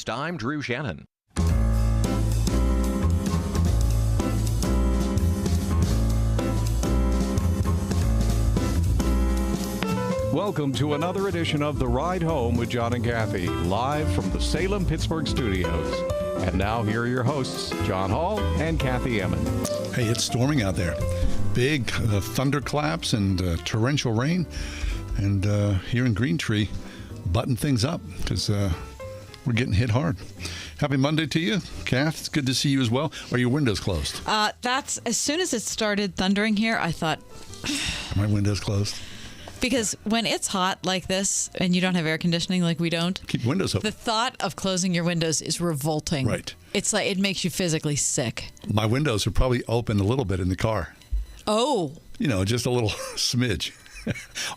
host. I'm Drew Shannon. Welcome to another edition of The Ride Home with John and Kathy, live from the Salem-Pittsburgh studios. And now here are your hosts, John Hall and Kathy Emmons. Hey, it's storming out there. Big thunderclaps and torrential rain. And here in Green Tree, button things up because we're getting hit hard. Happy Monday to you, Kath. It's good to see you as well. Are your windows closed? That's as soon as it started thundering here, I thought, Are my windows closed? because when it's hot like this and you don't have air conditioning like we don't, Keep windows open. the thought of closing your windows is revolting. Right. It's like it makes you physically sick. My windows are probably open a little bit in the car. Oh. You know, just a little smidge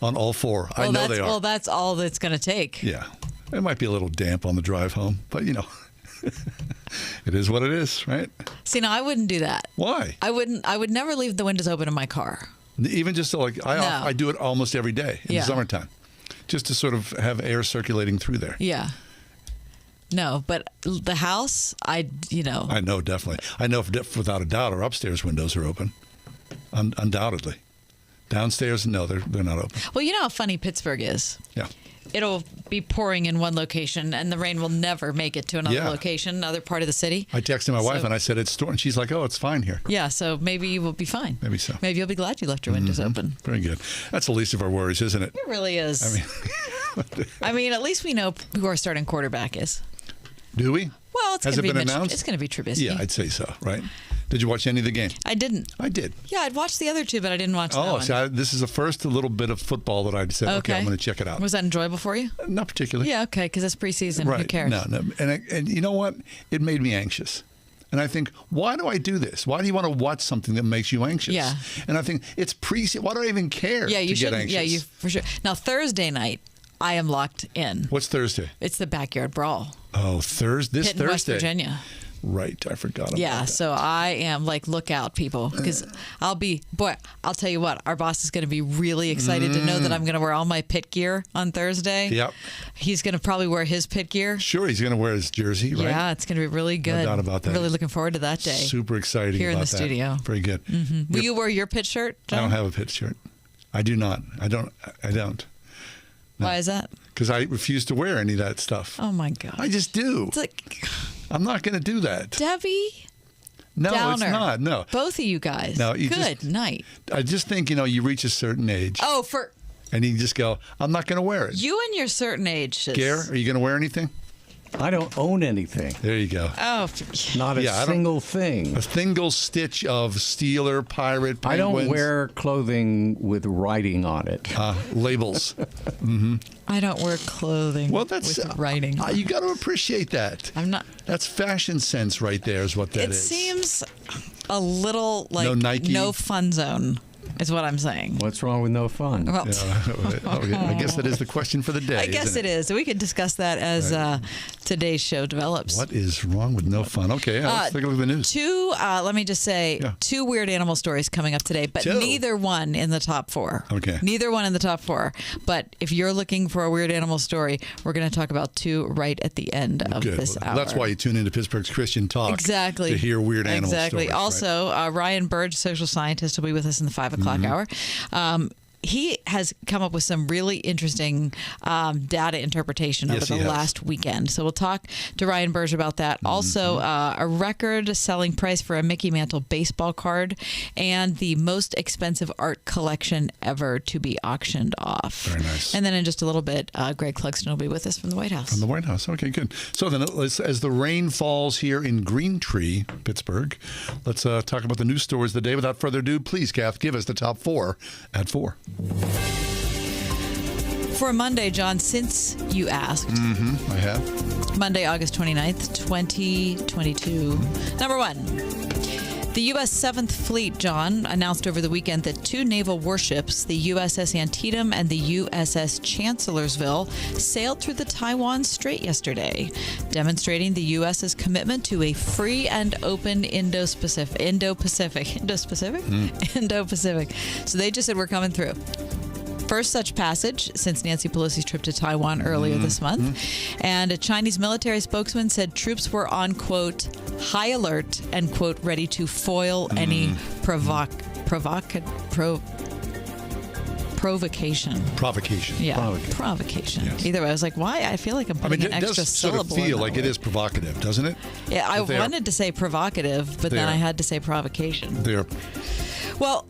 on all four. I know they are. Well, that's all that's going to take. Yeah. It might be a little damp on the drive home, but you know, it is what it is, right? See, now I wouldn't do that. Why? I would never leave the windows open in my car. Even just to I do it almost every day in the summertime, just to sort of have air circulating through there. Yeah. No, but the house, I know, definitely. I know without a doubt our upstairs windows are open, undoubtedly. Downstairs, no, they're not open. Well, you know how funny Pittsburgh is. Yeah. It'll be pouring in one location, and the rain will never make it to another location, another part of the city. I texted my wife, and I said, it's storming. She's like, oh, it's fine here. Yeah, so maybe you will be fine. Maybe so. Maybe you'll be glad you left your windows open. Very good. That's the least of our worries, isn't it? It really is. I mean, at least we know who our starting quarterback is. Do we? Well, it's Has going it to be been announced? It's going to be Trubisky. Yeah, I'd say so, right? Did you watch any of the game? I didn't. I did. Yeah, I'd watched the other two, but I didn't watch that one. So this is the first little bit of football that I'd said, okay, I'm going to check it out. Was that enjoyable for you? Not particularly. Yeah, okay, because it's preseason. Right. Who cares? No. And you know what? It made me anxious. And I think, why do I do this? Why do you want to watch something that makes you anxious? Yeah. And I think it's preseason. Why do I even care you to should. get anxious? Yeah, you for sure. Now, Thursday night, I am locked in. What's Thursday? It's the backyard brawl. Oh, this Pitt Thursday. in West Virginia. Right, I forgot about that. So I am like, look out, people, because I'll tell you what, our boss is going to be really excited to know that I'm going to wear all my Pitt gear on Thursday. Yep. He's going to probably wear his Pitt gear. Sure, he's going to wear his jersey, right? Yeah, it's going to be really good. No doubt about that. Really looking forward to that day. Super exciting here about in the studio. Very good. Mm-hmm. Will you wear your Pitt shirt, John? I don't have a Pitt shirt. I do not. I don't. No. Why is that? Because I refuse to wear any of that stuff. Oh, my God. I just do. It's like... I'm not going to do that. Debbie? No, Downer. It's not. No. Both of you guys. No, Good night. I just think, you reach a certain age. Oh, and you just go, I'm not going to wear it. You and your certain age. Gare, are you going to wear anything? I don't own anything. There you go. Oh. Not a single thing. A single stitch of Steeler, Pirate, Penguins. I don't wear clothing with writing on it. Labels. Mm-hmm. I don't wear clothing with writing. You got to appreciate that. I'm not. That's fashion sense right there is what that is. It seems a little like no Nike? No fun zone. Is what I'm saying. What's wrong with no fun? Well, I guess that is the question for the day. I guess it is. We could discuss that as today's show develops. What is wrong with no fun? Okay, let's take a look at the news. Let me just say, two weird animal stories coming up today, but neither one in the top four. Okay. Neither one in the top four. But if you're looking for a weird animal story, we're going to talk about two right at the end of this hour. That's why you tune into Pittsburgh's Christian Talk. Exactly. To hear weird animal stories. Exactly. Also, Ryan Burge, social scientist, will be with us in the 5 o'clock hour. He has come up with some really interesting data interpretation over the last weekend. So we'll talk to Ryan Burge about that. Also, a record-selling price for a Mickey Mantle baseball card and the most expensive art collection ever to be auctioned off. Very nice. And then in just a little bit, Greg Clugston will be with us from the White House. From the White House. Okay, good. So then as the rain falls here in Green Tree, Pittsburgh, let's talk about the news stories of the day. Without further ado, please, Kath, give us the top four at 4. For Monday, John, since you asked. I have. Monday, August 29th, 2022. Number 1. The U.S. 7th Fleet, John, announced over the weekend that two naval warships, the USS Antietam and the USS Chancellorsville, sailed through the Taiwan Strait yesterday, demonstrating the U.S.'s commitment to a free and open Indo-Pacific. So they just said, we're coming through. First such passage since Nancy Pelosi's trip to Taiwan earlier this month. And a Chinese military spokesman said troops were on, quote, high alert and, quote, ready to foil any provocation. Yeah, provocation. Yes. Either way, I was like, why? I feel like I'm putting an extra syllable. It does sort of feel like it is provocative, doesn't it? Yeah, I wanted to say provocative, but then I had to say provocation. Well,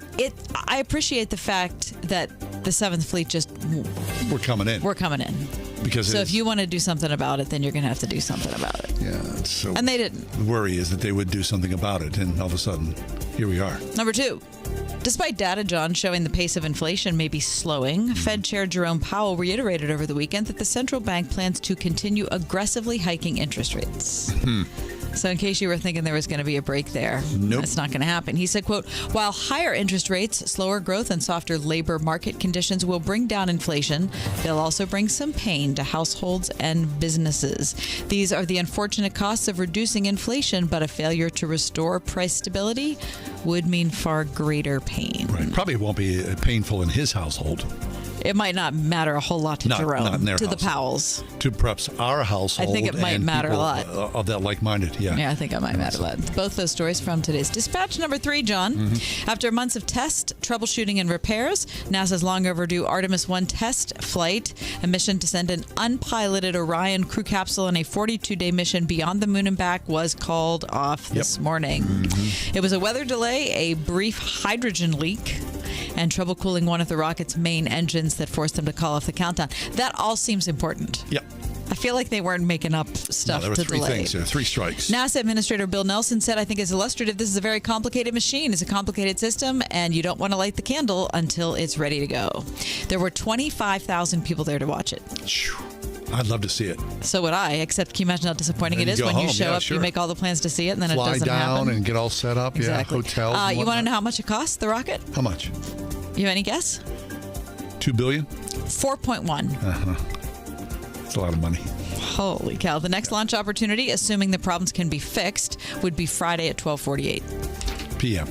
I appreciate the fact that the 7th Fleet just... We're coming in. Because if you want to do something about it, then you're going to have to do something about it. Yeah. So and they didn't. The worry is that they would do something about it, and all of a sudden, here we are. Number 2. Despite data, John, showing the pace of inflation may be slowing, Fed Chair Jerome Powell reiterated over the weekend that the central bank plans to continue aggressively hiking interest rates. So in case you were thinking there was going to be a break there, that's not going to happen. He said, quote, while higher interest rates, slower growth, and softer labor market conditions will bring down inflation, they'll also bring some pain to households and businesses. These are the unfortunate costs of reducing inflation, but a failure to restore price stability would mean far greater pain. Right. Probably won't be painful in his household. It might not matter a whole lot to Jerome, not in their to household. the Powells. To perhaps our household. I think it might matter a lot. Of that like-minded, Yeah, I think it might matter a lot. Both those stories from today's Dispatch. Number 3, John. After months of tests, troubleshooting, and repairs, NASA's long overdue Artemis 1 test flight, a mission to send an unpiloted Orion crew capsule on a 42-day mission beyond the moon and back, was called off this morning. It was a weather delay, a brief hydrogen leak, and trouble cooling one of the rocket's main engines that forced them to call off the countdown. That all seems important. Yep. I feel like they weren't making up stuff there were to three delay. things here, 3 strikes. NASA Administrator Bill Nelson said, I think it's illustrative, this is a very complicated machine. It's a complicated system, and you don't want to light the candle until it's ready to go. There were 25,000 people there to watch it. I'd love to see it. So would I, except can you imagine how disappointing it is when you show up, you make all the plans to see it, and then it doesn't happen? Fly down and get all set up, exactly. hotels. You want to know how much it costs, the rocket? How much? You have any guess? $2 billion? 4.1. That's a lot of money. Holy cow. The next launch opportunity, assuming the problems can be fixed, would be Friday at 12:48 p.m.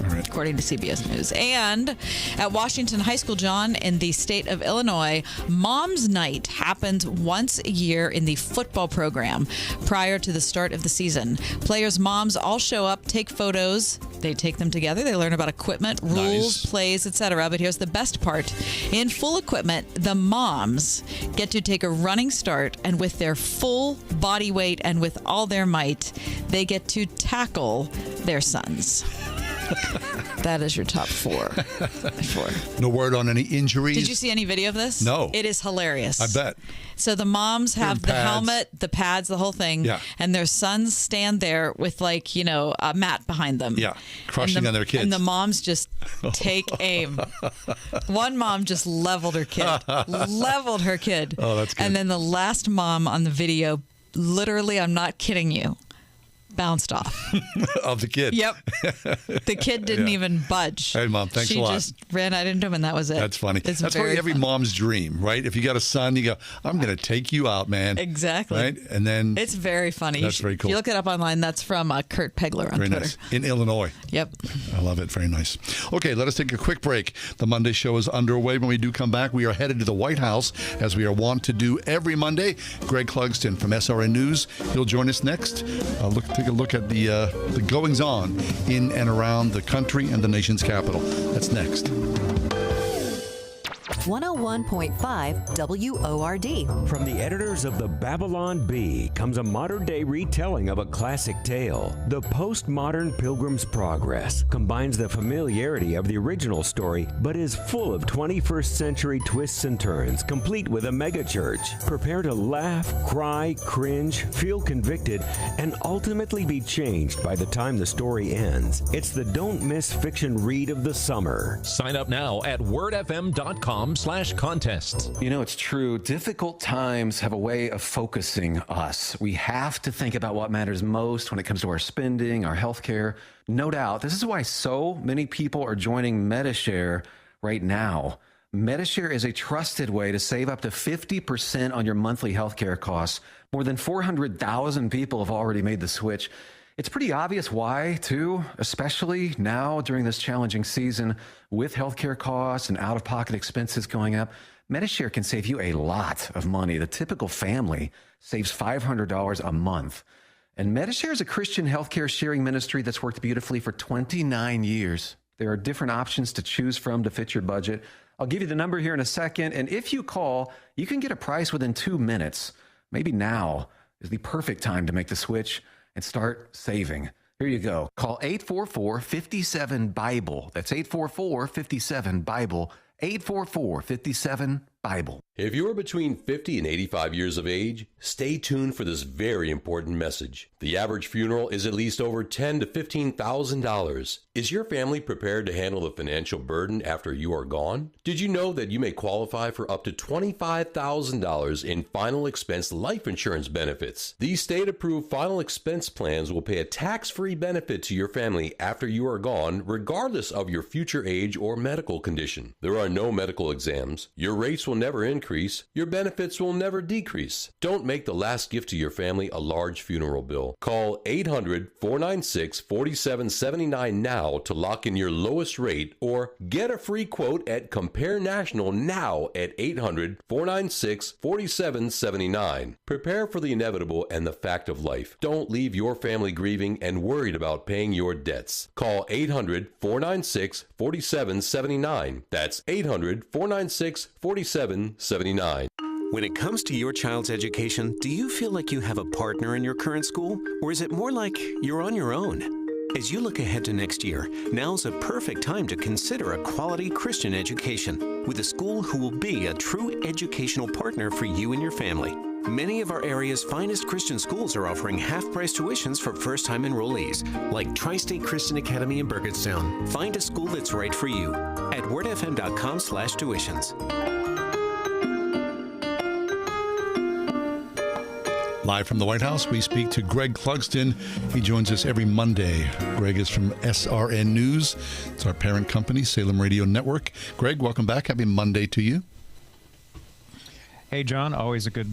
All right. According to CBS News. And at Washington High School, John, in the state of Illinois, Mom's Night happens once a year in the football program prior to the start of the season. Players' moms all show up, take photos. They take them together. They learn about equipment, rules, plays, etc. But here's the best part. In full equipment, the moms get to take a running start, and with their full body weight and with all their might, they get to tackle their sons. That is your top 4. No word on any injuries? Did you see any video of this? No. It is hilarious. I bet. So the moms have the helmet, the pads, the whole thing. Yeah. And their sons stand there with a mat behind them. Yeah. Crushing on their kids. And the moms just take aim. One mom just leveled her kid. Leveled her kid. Oh, that's good. And then the last mom on the video, literally, I'm not kidding you, bounced off. Of the kid. Yep. The kid didn't even budge. Hey, Mom, thanks a lot. She just ran out into him, and that was it. That's funny. It's That's probably every mom's dream, right? If you got a son, you go, I'm going to take you out, man. Exactly. Right? And then... It's very funny. That's very cool. If you look it up online, that's from Kurt Pegler on Very Twitter. nice. In Illinois. Yep. I love it. Very nice. Okay, let us take a quick break. The Monday show is underway. When we do come back, we are headed to the White House, as we are wont to do every Monday. Greg Clugston from SRN News. He'll join us next. Take a look at the goings-on in and around the country and the nation's capital. That's next. 101.5 WORD. From the editors of The Babylon Bee comes a modern-day retelling of a classic tale. The postmodern Pilgrim's Progress combines the familiarity of the original story, but is full of 21st century twists and turns, complete with a megachurch. Prepare to laugh, cry, cringe, feel convicted, and ultimately be changed by the time the story ends. It's the don't miss fiction read of the summer. Sign up now at wordfm.com/contest. You know, it's true. Difficult times have a way of focusing us. We have to think about what matters most when it comes to our spending, our health care. No doubt. This is why so many people are joining MediShare right now. MediShare is a trusted way to save up to 50% on your monthly health care costs. More than 400,000 people have already made the switch. It's pretty obvious why, too, especially now during this challenging season with healthcare costs and out-of-pocket expenses going up. MediShare can save you a lot of money. The typical family saves $500 a month. And MediShare is a Christian healthcare sharing ministry that's worked beautifully for 29 years. There are different options to choose from to fit your budget. I'll give you the number here in a second. And if you call, you can get a price within 2 minutes. Maybe now is the perfect time to make the switch and start saving. Here you go. Call 844-57-BIBLE. That's 844-57-BIBLE. 844-57-BIBLE. If you're between 50 and 85 years of age, stay tuned for this very important message. The average funeral is at least over $10,000 to $15,000. Is your family prepared to handle the financial burden after you are gone? Did you know that you may qualify for up to $25,000 in final expense life insurance benefits? These state-approved final expense plans will pay a tax-free benefit to your family after you are gone, regardless of your future age or medical condition. There are no medical exams. Your rates will never increase. Your benefits will never decrease. Don't make the last gift to your family a large funeral bill. Call 800-496-4779 now to lock in your lowest rate, or get a free quote at Compare National now at 800-496-4779. Prepare for the inevitable and the fact of life. Don't leave your family grieving and worried about paying your debts. Call 800-496-4779. That's 800-496-4779. When it comes to your child's education, do you feel like you have a partner in your current school? Or is it more like you're on your own? As you look ahead to next year, now's a perfect time to consider a quality Christian education with a school who will be a true educational partner for you and your family. Many of our area's finest Christian schools are offering half-price tuitions for first-time enrollees, like Tri-State Christian Academy in Burgettstown. Find a school that's right for you at wordfm.com/tuitions. Live from the White House, we speak to Greg Clugston. He joins us every Monday. Greg is from SRN News. It's our parent company, Salem Radio Network. Greg, welcome back. Happy Monday to you. Hey, John. Always a good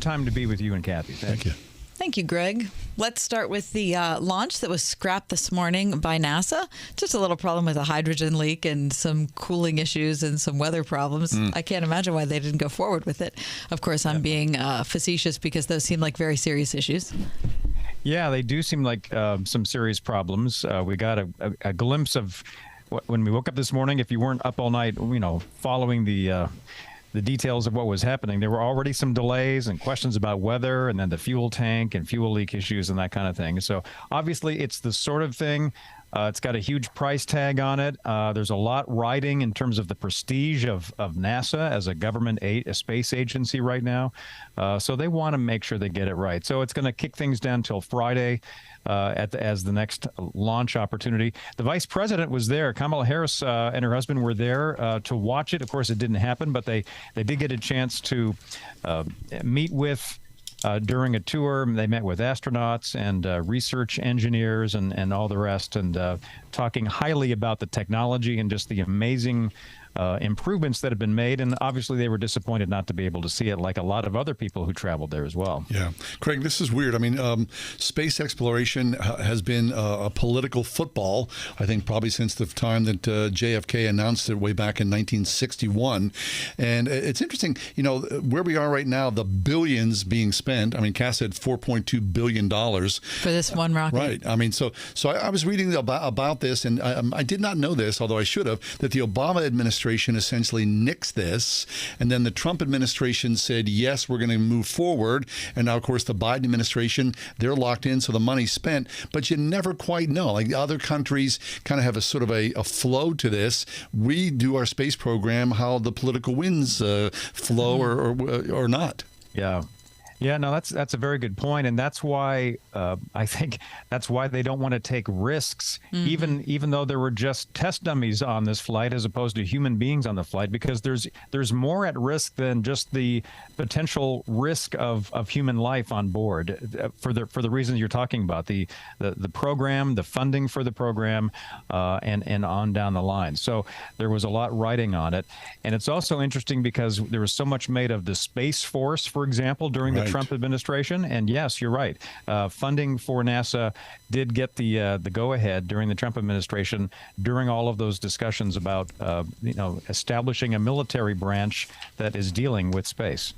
time to be with you and Kathy. Thank you. Thank you, Greg. Let's start with the launch that was scrapped this morning by NASA. Just a little problem with a hydrogen leak and some cooling issues and some weather problems. I can't imagine why they didn't go forward with it. Of course, I'm being facetious because those seem like very serious issues. Yeah, they do seem like some serious problems. We got a glimpse of when we woke up this morning. If you weren't up all night, following the details of what was happening, there were already some delays and questions about weather, and then the fuel tank and fuel leak issues and that kind of thing. So obviously it's the sort of thing, it's got a huge price tag on it. There's a lot riding in terms of the prestige of NASA as a government a space agency right now. So they want to make sure they get it right. So it's going to kick things down till Friday as the next launch opportunity. The vice president was there. Kamala Harris and her husband were there to watch it. Of course, it didn't happen, but they did get a chance to meet with during a tour. They met with astronauts and research engineers and all the rest, and talking highly about the technology and just the amazing improvements that have been made. And obviously they were disappointed not to be able to see it, like a lot of other people who traveled there as well. Yeah. Craig, this is weird. I mean, space exploration has been a political football, I think probably since the time that JFK announced it way back in 1961. And it's interesting, where we are right now, the billions being spent. I mean, Cass said $4.2 billion. For this one rocket. Right. I mean, so I was reading about this, and I did not know this, although I should have, that the Obama administration essentially nixed this, and then the Trump administration said, yes, we're going to move forward, and now, of course, the Biden administration, they're locked in, so the money's spent, but you never quite know. Like, other countries kind of have a sort of a flow to this. We do our space program how the political winds flow or not. Yeah. Yeah, no, that's a very good point, and that's why I think that's why they don't want to take risks, even though there were just test dummies on this flight as opposed to human beings on the flight, because there's more at risk than just the potential risk of human life on board for the reasons you're talking about, the program, the funding for the program, and on down the line. So there was a lot riding on it, and it's also interesting because there was so much made of the Space Force, for example, during the Trump administration. And yes, you're right. Funding for NASA did get the go-ahead during the Trump administration during all of those discussions about establishing a military branch that is dealing with space.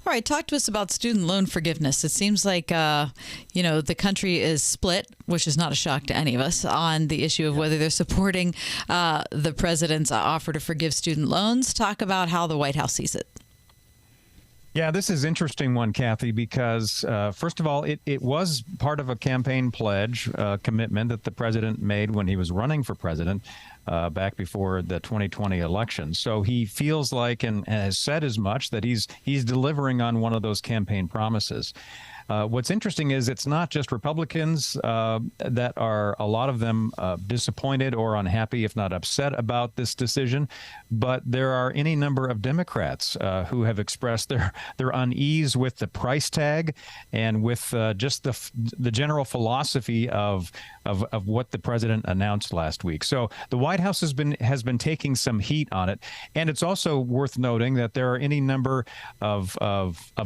All right, talk to us about student loan forgiveness. It seems like, the country is split, which is not a shock to any of us, on the issue of whether they're supporting the president's offer to forgive student loans. Talk about how the White House sees it. Yeah, this is an interesting one, Kathy, because first of all, it was part of a campaign pledge commitment that the president made when he was running for president back before the 2020 election. So he feels like, and has said as much, that he's delivering on one of those campaign promises. What's interesting is it's not just Republicans that are, a lot of them, disappointed or unhappy, if not upset about this decision, but there are any number of Democrats who have expressed their unease with the price tag and with just the general philosophy of what the president announced last week. So the White House has been taking some heat on it, and it's also worth noting that there are any number of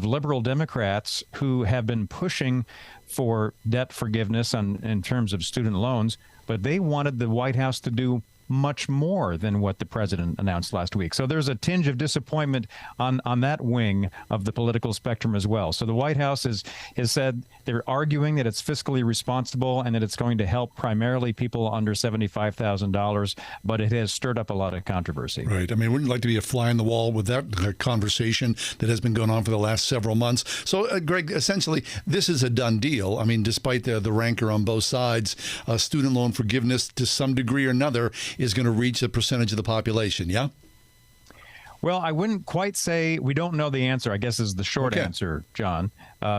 liberal Democrats who have been pushing for debt forgiveness in terms of student loans, but they wanted the White House to do much more than what the president announced last week. So there's a tinge of disappointment on that wing of the political spectrum as well. So the White House has said they're arguing that it's fiscally responsible and that it's going to help primarily people under $75,000, but it has stirred up a lot of controversy. Right. I mean, wouldn't like to be a fly in the wall with that conversation that has been going on for the last several months. So, Greg, essentially, this is a done deal. I mean, despite the rancor on both sides, student loan forgiveness to some degree or another is going to reach a percentage of the population, yeah? Well, I wouldn't quite say we don't know the answer, I guess is the short answer, John,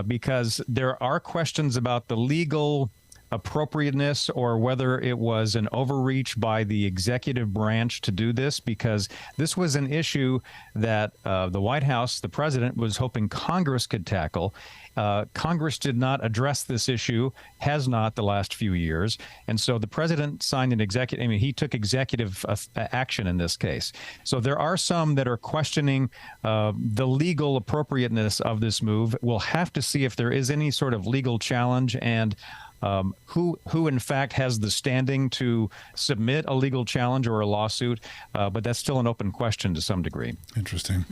because there are questions about the legal appropriateness or whether it was an overreach by the executive branch to do this, because this was an issue that the White House, the president, was hoping Congress could tackle. Congress did not address this issue, has not the last few years. And so the president signed he took executive action in this case. So there are some that are questioning the legal appropriateness of this move. We'll have to see if there is any sort of legal challenge and who in fact has the standing to submit a legal challenge or a lawsuit, but that's still an open question to some degree. Interesting.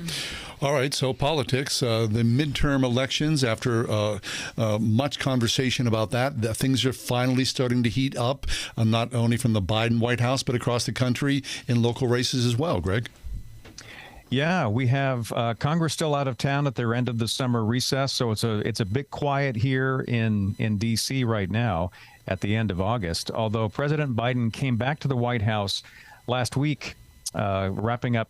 All right, so politics, the midterm elections, after much conversation about that, things are finally starting to heat up, not only from the Biden White House, but across the country in local races as well, Greg. Yeah, we have Congress still out of town at their end of the summer recess, so it's a bit quiet here in D.C. right now at the end of August, although President Biden came back to the White House last week, wrapping up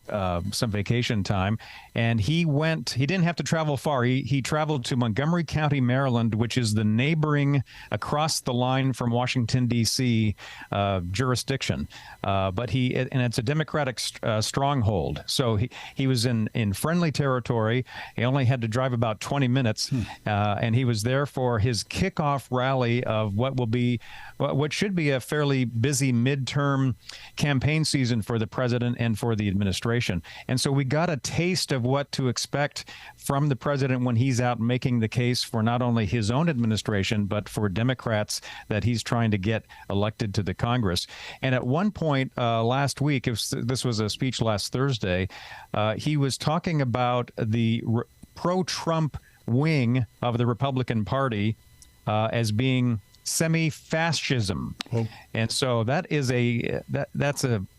some vacation time, and he didn't have to travel far. He traveled to Montgomery County, Maryland, which is the neighboring, across the line from Washington, D.C. Jurisdiction. But it's a Democratic stronghold. So he was in friendly territory. He only had to drive about 20 minutes, and he was there for his kickoff rally of what should be a fairly busy midterm campaign season for the president and for the administration. And so we got a taste of what to expect from the president when he's out making the case for not only his own administration, but for Democrats that he's trying to get elected to the Congress. And at one point last week, this was a speech last Thursday, he was talking about the pro-Trump wing of the Republican Party as being semi-fascism. Oh. And so that is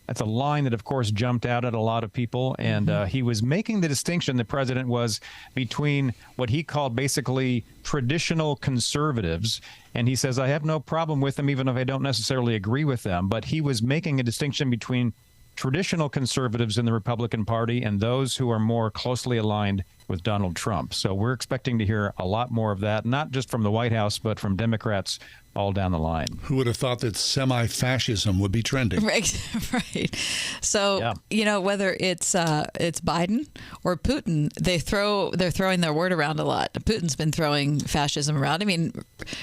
that's a line that, of course, jumped out at a lot of people. And he was making the distinction, the president was, between what he called basically traditional conservatives. And he says, I have no problem with them, even if I don't necessarily agree with them. But he was making a distinction between traditional conservatives in the Republican Party and those who are more closely aligned with Donald Trump. So we're expecting to hear a lot more of that, not just from the White House, but from Democrats all down the line. Who would have thought that semi-fascism would be trending? Right. So, whether it's Biden or Putin, they're throwing their word around a lot. Putin's been throwing fascism around. I mean,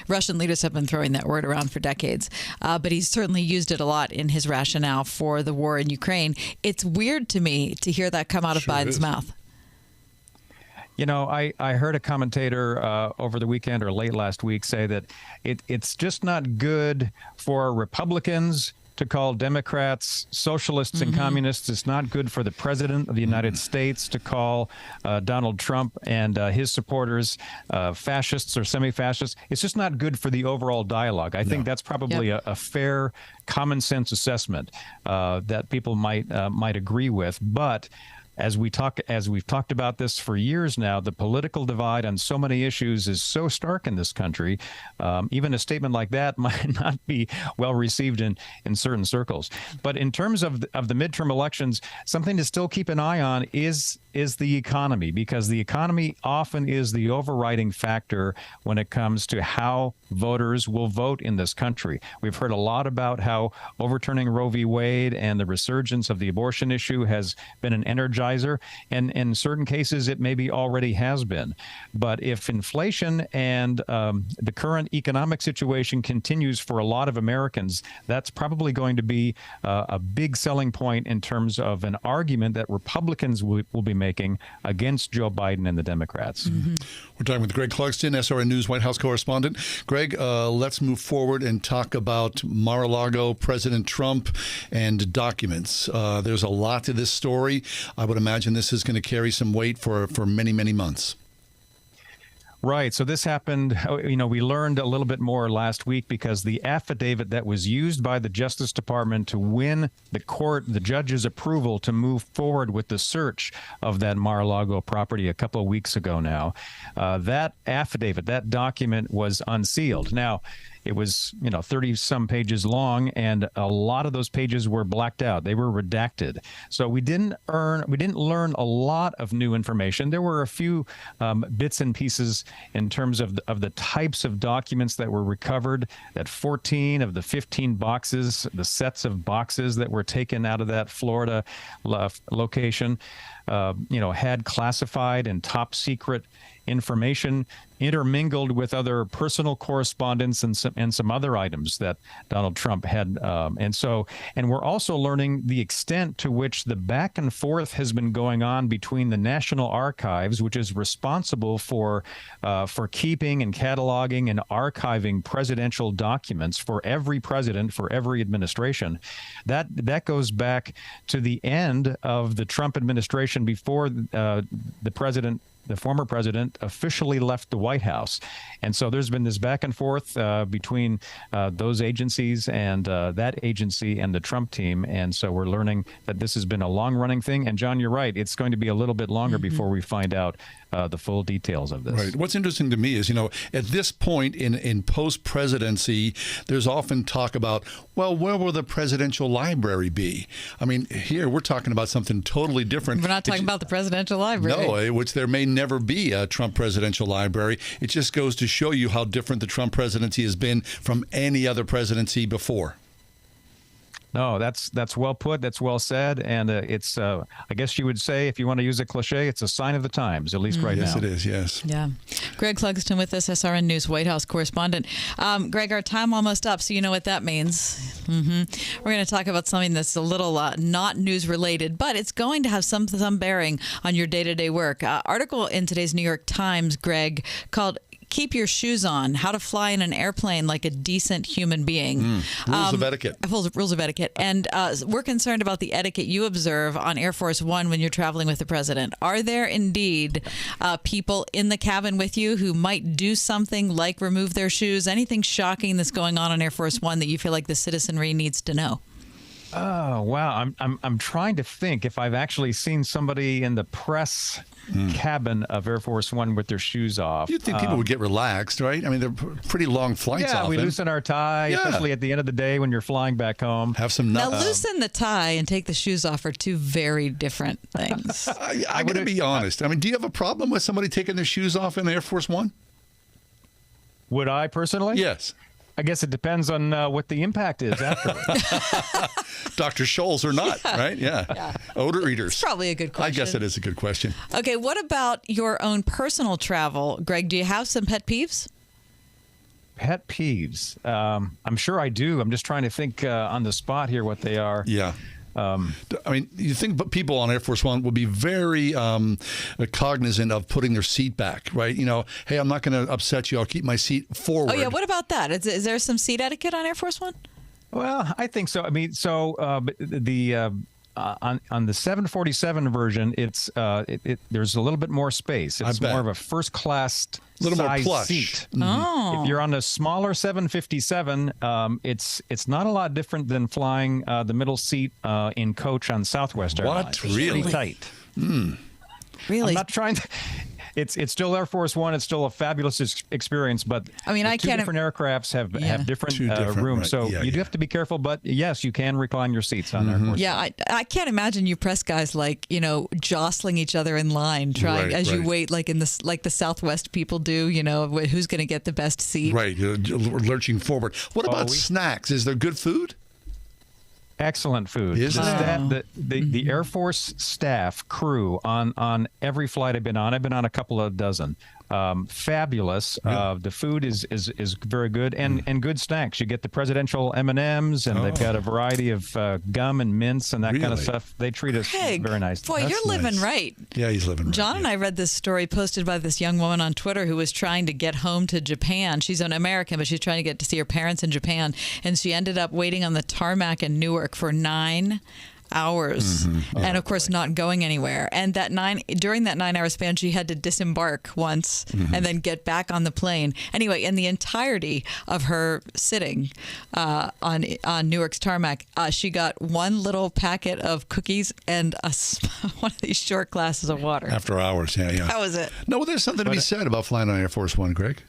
Russian leaders have been throwing that word around for decades, but he's certainly used it a lot in his rationale for the war in Ukraine. It's weird to me to hear that come out of Biden's mouth. I heard a commentator over the weekend or late last week say that it's just not good for Republicans to call Democrats socialists and communists. It's not good for the president of the United States to call Donald Trump and his supporters fascists or semi-fascists. It's just not good for the overall dialogue. I think that's probably a fair, common sense assessment that people might agree with. But as we've talked about this for years now, the political divide on so many issues is so stark in this country. Even a statement like that might not be well received in certain circles. But in terms of the midterm elections, something to still keep an eye on is the economy, because the economy often is the overriding factor when it comes to how voters will vote in this country. We've heard a lot about how overturning Roe v. Wade and the resurgence of the abortion issue has been an energizer, and in certain cases it maybe already has been. But if inflation and the current economic situation continues for a lot of Americans, that's probably going to be a big selling point in terms of an argument that Republicans will be making against Joe Biden and the Democrats. We're talking with Greg Clugston, SRN News White House correspondent. Greg, let's move forward and talk about Mar-a-Lago, President Trump, and documents. There's a lot to this story. I would imagine this is going to carry some weight for many, many months. Right. So this happened, we learned a little bit more last week because the affidavit that was used by the Justice Department to win the judge's approval to move forward with the search of that Mar-a-Lago property a couple of weeks ago now, that affidavit, that document was unsealed. Now, it was, 30-some pages long, and a lot of those pages were blacked out. They were redacted. So we didn't learn a lot of new information. There were a few bits and pieces in terms of the types of documents that were recovered. That 14 of the 15 boxes, the sets of boxes that were taken out of that Florida location, had classified and top secret information intermingled with other personal correspondence and some other items that Donald Trump had. And we're also learning the extent to which the back and forth has been going on between the National Archives, which is responsible for keeping and cataloging and archiving presidential documents for every president, for every administration. That goes back to the end of the Trump administration before the former president officially left the White House. And so there's been this back and forth between those agencies and that agency and the Trump team. And so we're learning that this has been a long-running thing. And John, you're right. It's going to be a little bit longer before we find out the full details of this. Right. What's interesting to me is, at this point in post-presidency, there's often talk about, well, where will the presidential library be? I mean, here we're talking about something totally different. We're not talking about the presidential library. No, which there may never be a Trump presidential library. It just goes to show you how different the Trump presidency has been from any other presidency before. No, that's well put. That's well said. And it's, I guess you would say, if you want to use a cliche, it's a sign of the times, at least right now. Yes, it is. Yes. Yeah. Greg Clugston with us, SRN News White House correspondent. Greg, our time almost up, so you know what that means. We're going to talk about something that's a little not news related, but it's going to have some bearing on your day-to-day work. Article in today's New York Times, Greg, called Keep Your Shoes On, How to Fly in an Airplane Like a Decent Human Being. Rules of etiquette. Rules of etiquette. And we're concerned about the etiquette you observe on Air Force One when you're traveling with the president. Are there indeed people in the cabin with you who might do something like remove their shoes? Anything shocking that's going on Air Force One that you feel like the citizenry needs to know? Oh, wow. I'm trying to think if I've actually seen somebody in the press cabin of Air Force One with their shoes off. You'd think people would get relaxed, right? I mean, they're pretty long flights often. Yeah, we loosen our tie, especially at the end of the day when you're flying back home. Have some nuts. Now, loosen the tie and take the shoes off are two very different things. I'm going to be honest. I mean, do you have a problem with somebody taking their shoes off in Air Force One? Would I personally? Yes. I guess it depends on what the impact is afterwards. Dr. Scholl's or not, right? Yeah. Odor eaters. It's probably a good question. I guess it is a good question. Okay, what about your own personal travel? Greg, do you have some pet peeves? Pet peeves? I'm sure I do. I'm just trying to think on the spot here what they are. Yeah. I mean, you think people on Air Force One will be very cognizant of putting their seat back, right? You know, hey, I'm not going to upset you. I'll keep my seat forward. Oh, yeah. What about that? Is there some seat etiquette on Air Force One? Well, I think so. I mean, on the 747 version, it's there's a little bit more space. It's more of a first class little more plush seat. Mm-hmm. Oh. If you're on a smaller 757, it's not a lot different than flying the middle seat in coach on Southwest Airlines. What? It's Really? pretty tight. Really? I'm not trying to. It's still Air Force One. It's still a fabulous experience, but I mean, two different aircrafts have different rooms, right. so you do have to be careful. But yes, you can recline your seats on Air Force. Yeah, I can't imagine you press guys like jostling each other in line, trying as you wait, like the Southwest people do. Who's going to get the best seat? Right, lurching forward. What about snacks? Is there good food? Excellent food. The Air Force staff crew on every flight I've been on a couple of dozen. Fabulous. The food is very good and good snacks. You get the presidential M&Ms and they've got a variety of gum and mints and that kind of stuff. They treat us very nice. Boy, you're living right. Yeah, he's living right. John and I read this story posted by this young woman on Twitter who was trying to get home to Japan. She's an American, but she's trying to get to see her parents in Japan, and she ended up waiting on the tarmac in Newark for 9 hours, and of course not going anywhere. And during that 9 hour span, she had to disembark once and then get back on the plane. Anyway, in the entirety of her sitting on Newark's tarmac, she got one little packet of cookies and one of these short glasses of water. After hours, yeah. That was it. No, well, there's something to be said about flying on Air Force One, Greg.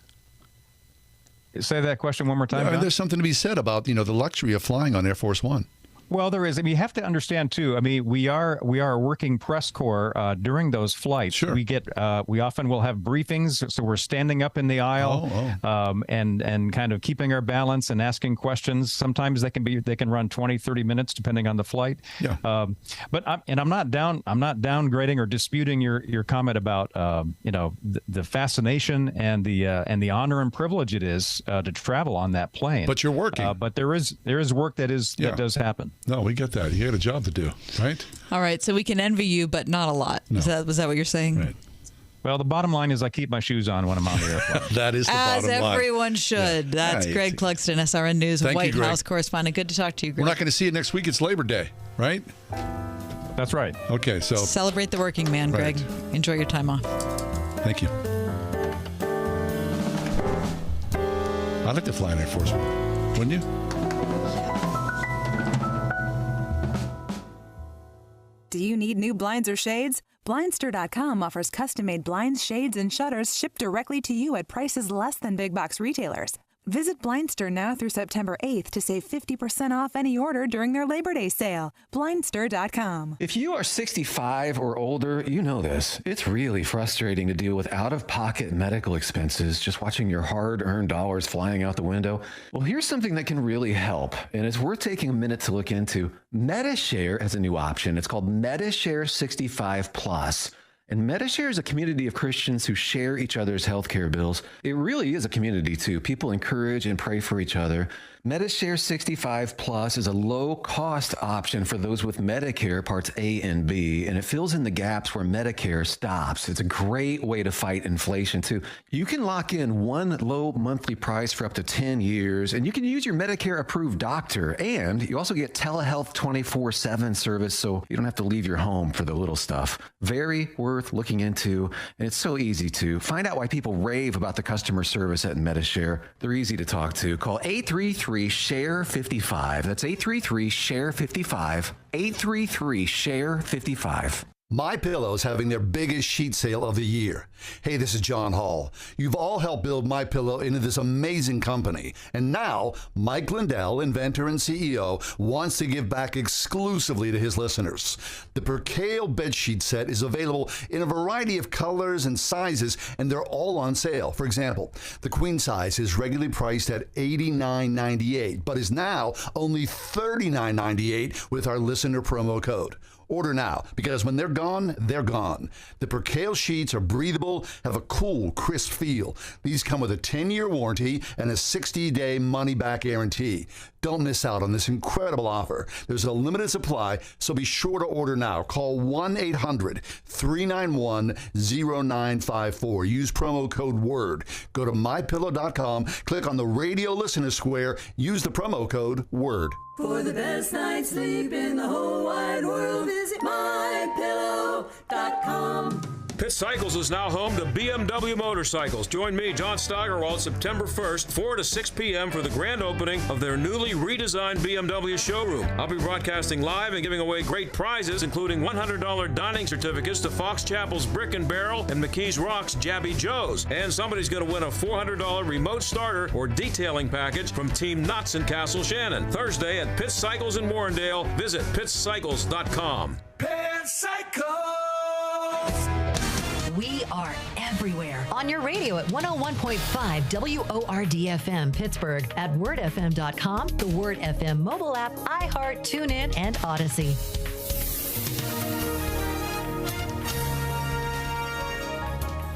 Say that question one more time. Yeah, there's something to be said about the luxury of flying on Air Force One. Well, there is. I mean, you have to understand too. I mean, we are a working press corps during those flights. Sure. We often will have briefings, so we're standing up in the aisle and kind of keeping our balance and asking questions. Sometimes they can run 20, 30 minutes depending on the flight. Yeah. But I'm not downgrading or disputing your comment about the fascination and the honor and privilege it is to travel on that plane. But you're working. But there is work that does happen. No, we get that. You got a job to do, right? All right, so we can envy you, but not a lot. No. Was that what you're saying? Right. Well, the bottom line is I keep my shoes on when I'm on the airplane. That is the bottom line. As everyone should. Yeah. That's Greg Clugston, SRN News, White House correspondent. Good to talk to you, Greg. We're not going to see you next week. It's Labor Day, right? That's right. Okay, so celebrate the working man, Greg. Enjoy your time off. Thank you. I'd like to fly an Air Force One. Wouldn't you? Do you need new blinds or shades? Blindster.com offers custom-made blinds, shades, and shutters shipped directly to you at prices less than big box retailers. Visit Blindster now through September 8th to save 50% off any order during their Labor Day sale. Blindster.com. If you are 65 or older, you know this. It's really frustrating to deal with out-of-pocket medical expenses, just watching your hard-earned dollars flying out the window. Well, here's something that can really help, and it's worth taking a minute to look into. MediShare has a new option. It's called MediShare 65 Plus. And MediShare is a community of Christians who share each other's healthcare bills. It really is a community, too. People encourage and pray for each other. MediShare 65 Plus is a low-cost option for those with Medicare Parts A and B, and it fills in the gaps where Medicare stops. It's a great way to fight inflation, too. You can lock in one low monthly price for up to 10 years, and you can use your Medicare-approved doctor, and you also get telehealth 24/7 service, so you don't have to leave your home for the little stuff. Very worth looking into, and it's so easy to find out why people rave about the customer service at MediShare. They're easy to talk to. Call 833-SHARE-55. That's 833-SHARE-55. 833-SHARE-55. MyPillow's having their biggest sheet sale of the year. Hey, this is John Hall. You've all helped build MyPillow into this amazing company. And now, Mike Lindell, inventor and CEO, wants to give back exclusively to his listeners. The Percale bedsheet set is available in a variety of colors and sizes, and they're all on sale. For example, the queen size is regularly priced at $89.98, but is now only $39.98 with our listener promo code. Order now, because when they're gone, they're gone. The Percale sheets are breathable, have a cool, crisp feel. These come with a 10-year warranty and a 60-day money-back guarantee. Don't miss out on this incredible offer. There's a limited supply, so be sure to order now. Call 1-800-391-0954. Use promo code WORD. Go to mypillow.com, click on the radio listener square, use the promo code WORD. For the best night's sleep in the whole wide world, visit mypillow.com. Pitt Cycles is now home to BMW motorcycles. Join me, John Steigerwald, September 1st, 4 to 6 p.m. for the grand opening of their newly redesigned BMW showroom. I'll be broadcasting live and giving away great prizes, including $100 dining certificates to Fox Chapel's Brick and Barrel and McKees Rock's Jabby Joe's. And somebody's going to win a $400 remote starter or detailing package from Team Knott's in Castle Shannon. Thursday at Pitt Cycles in Warrendale. Visit pittcycles.com. Pitt Cycles! We are everywhere. On your radio at 101.5 WORD-FM Pittsburgh, at wordfm.com, the Word FM mobile app, iHeart, TuneIn, and Odyssey.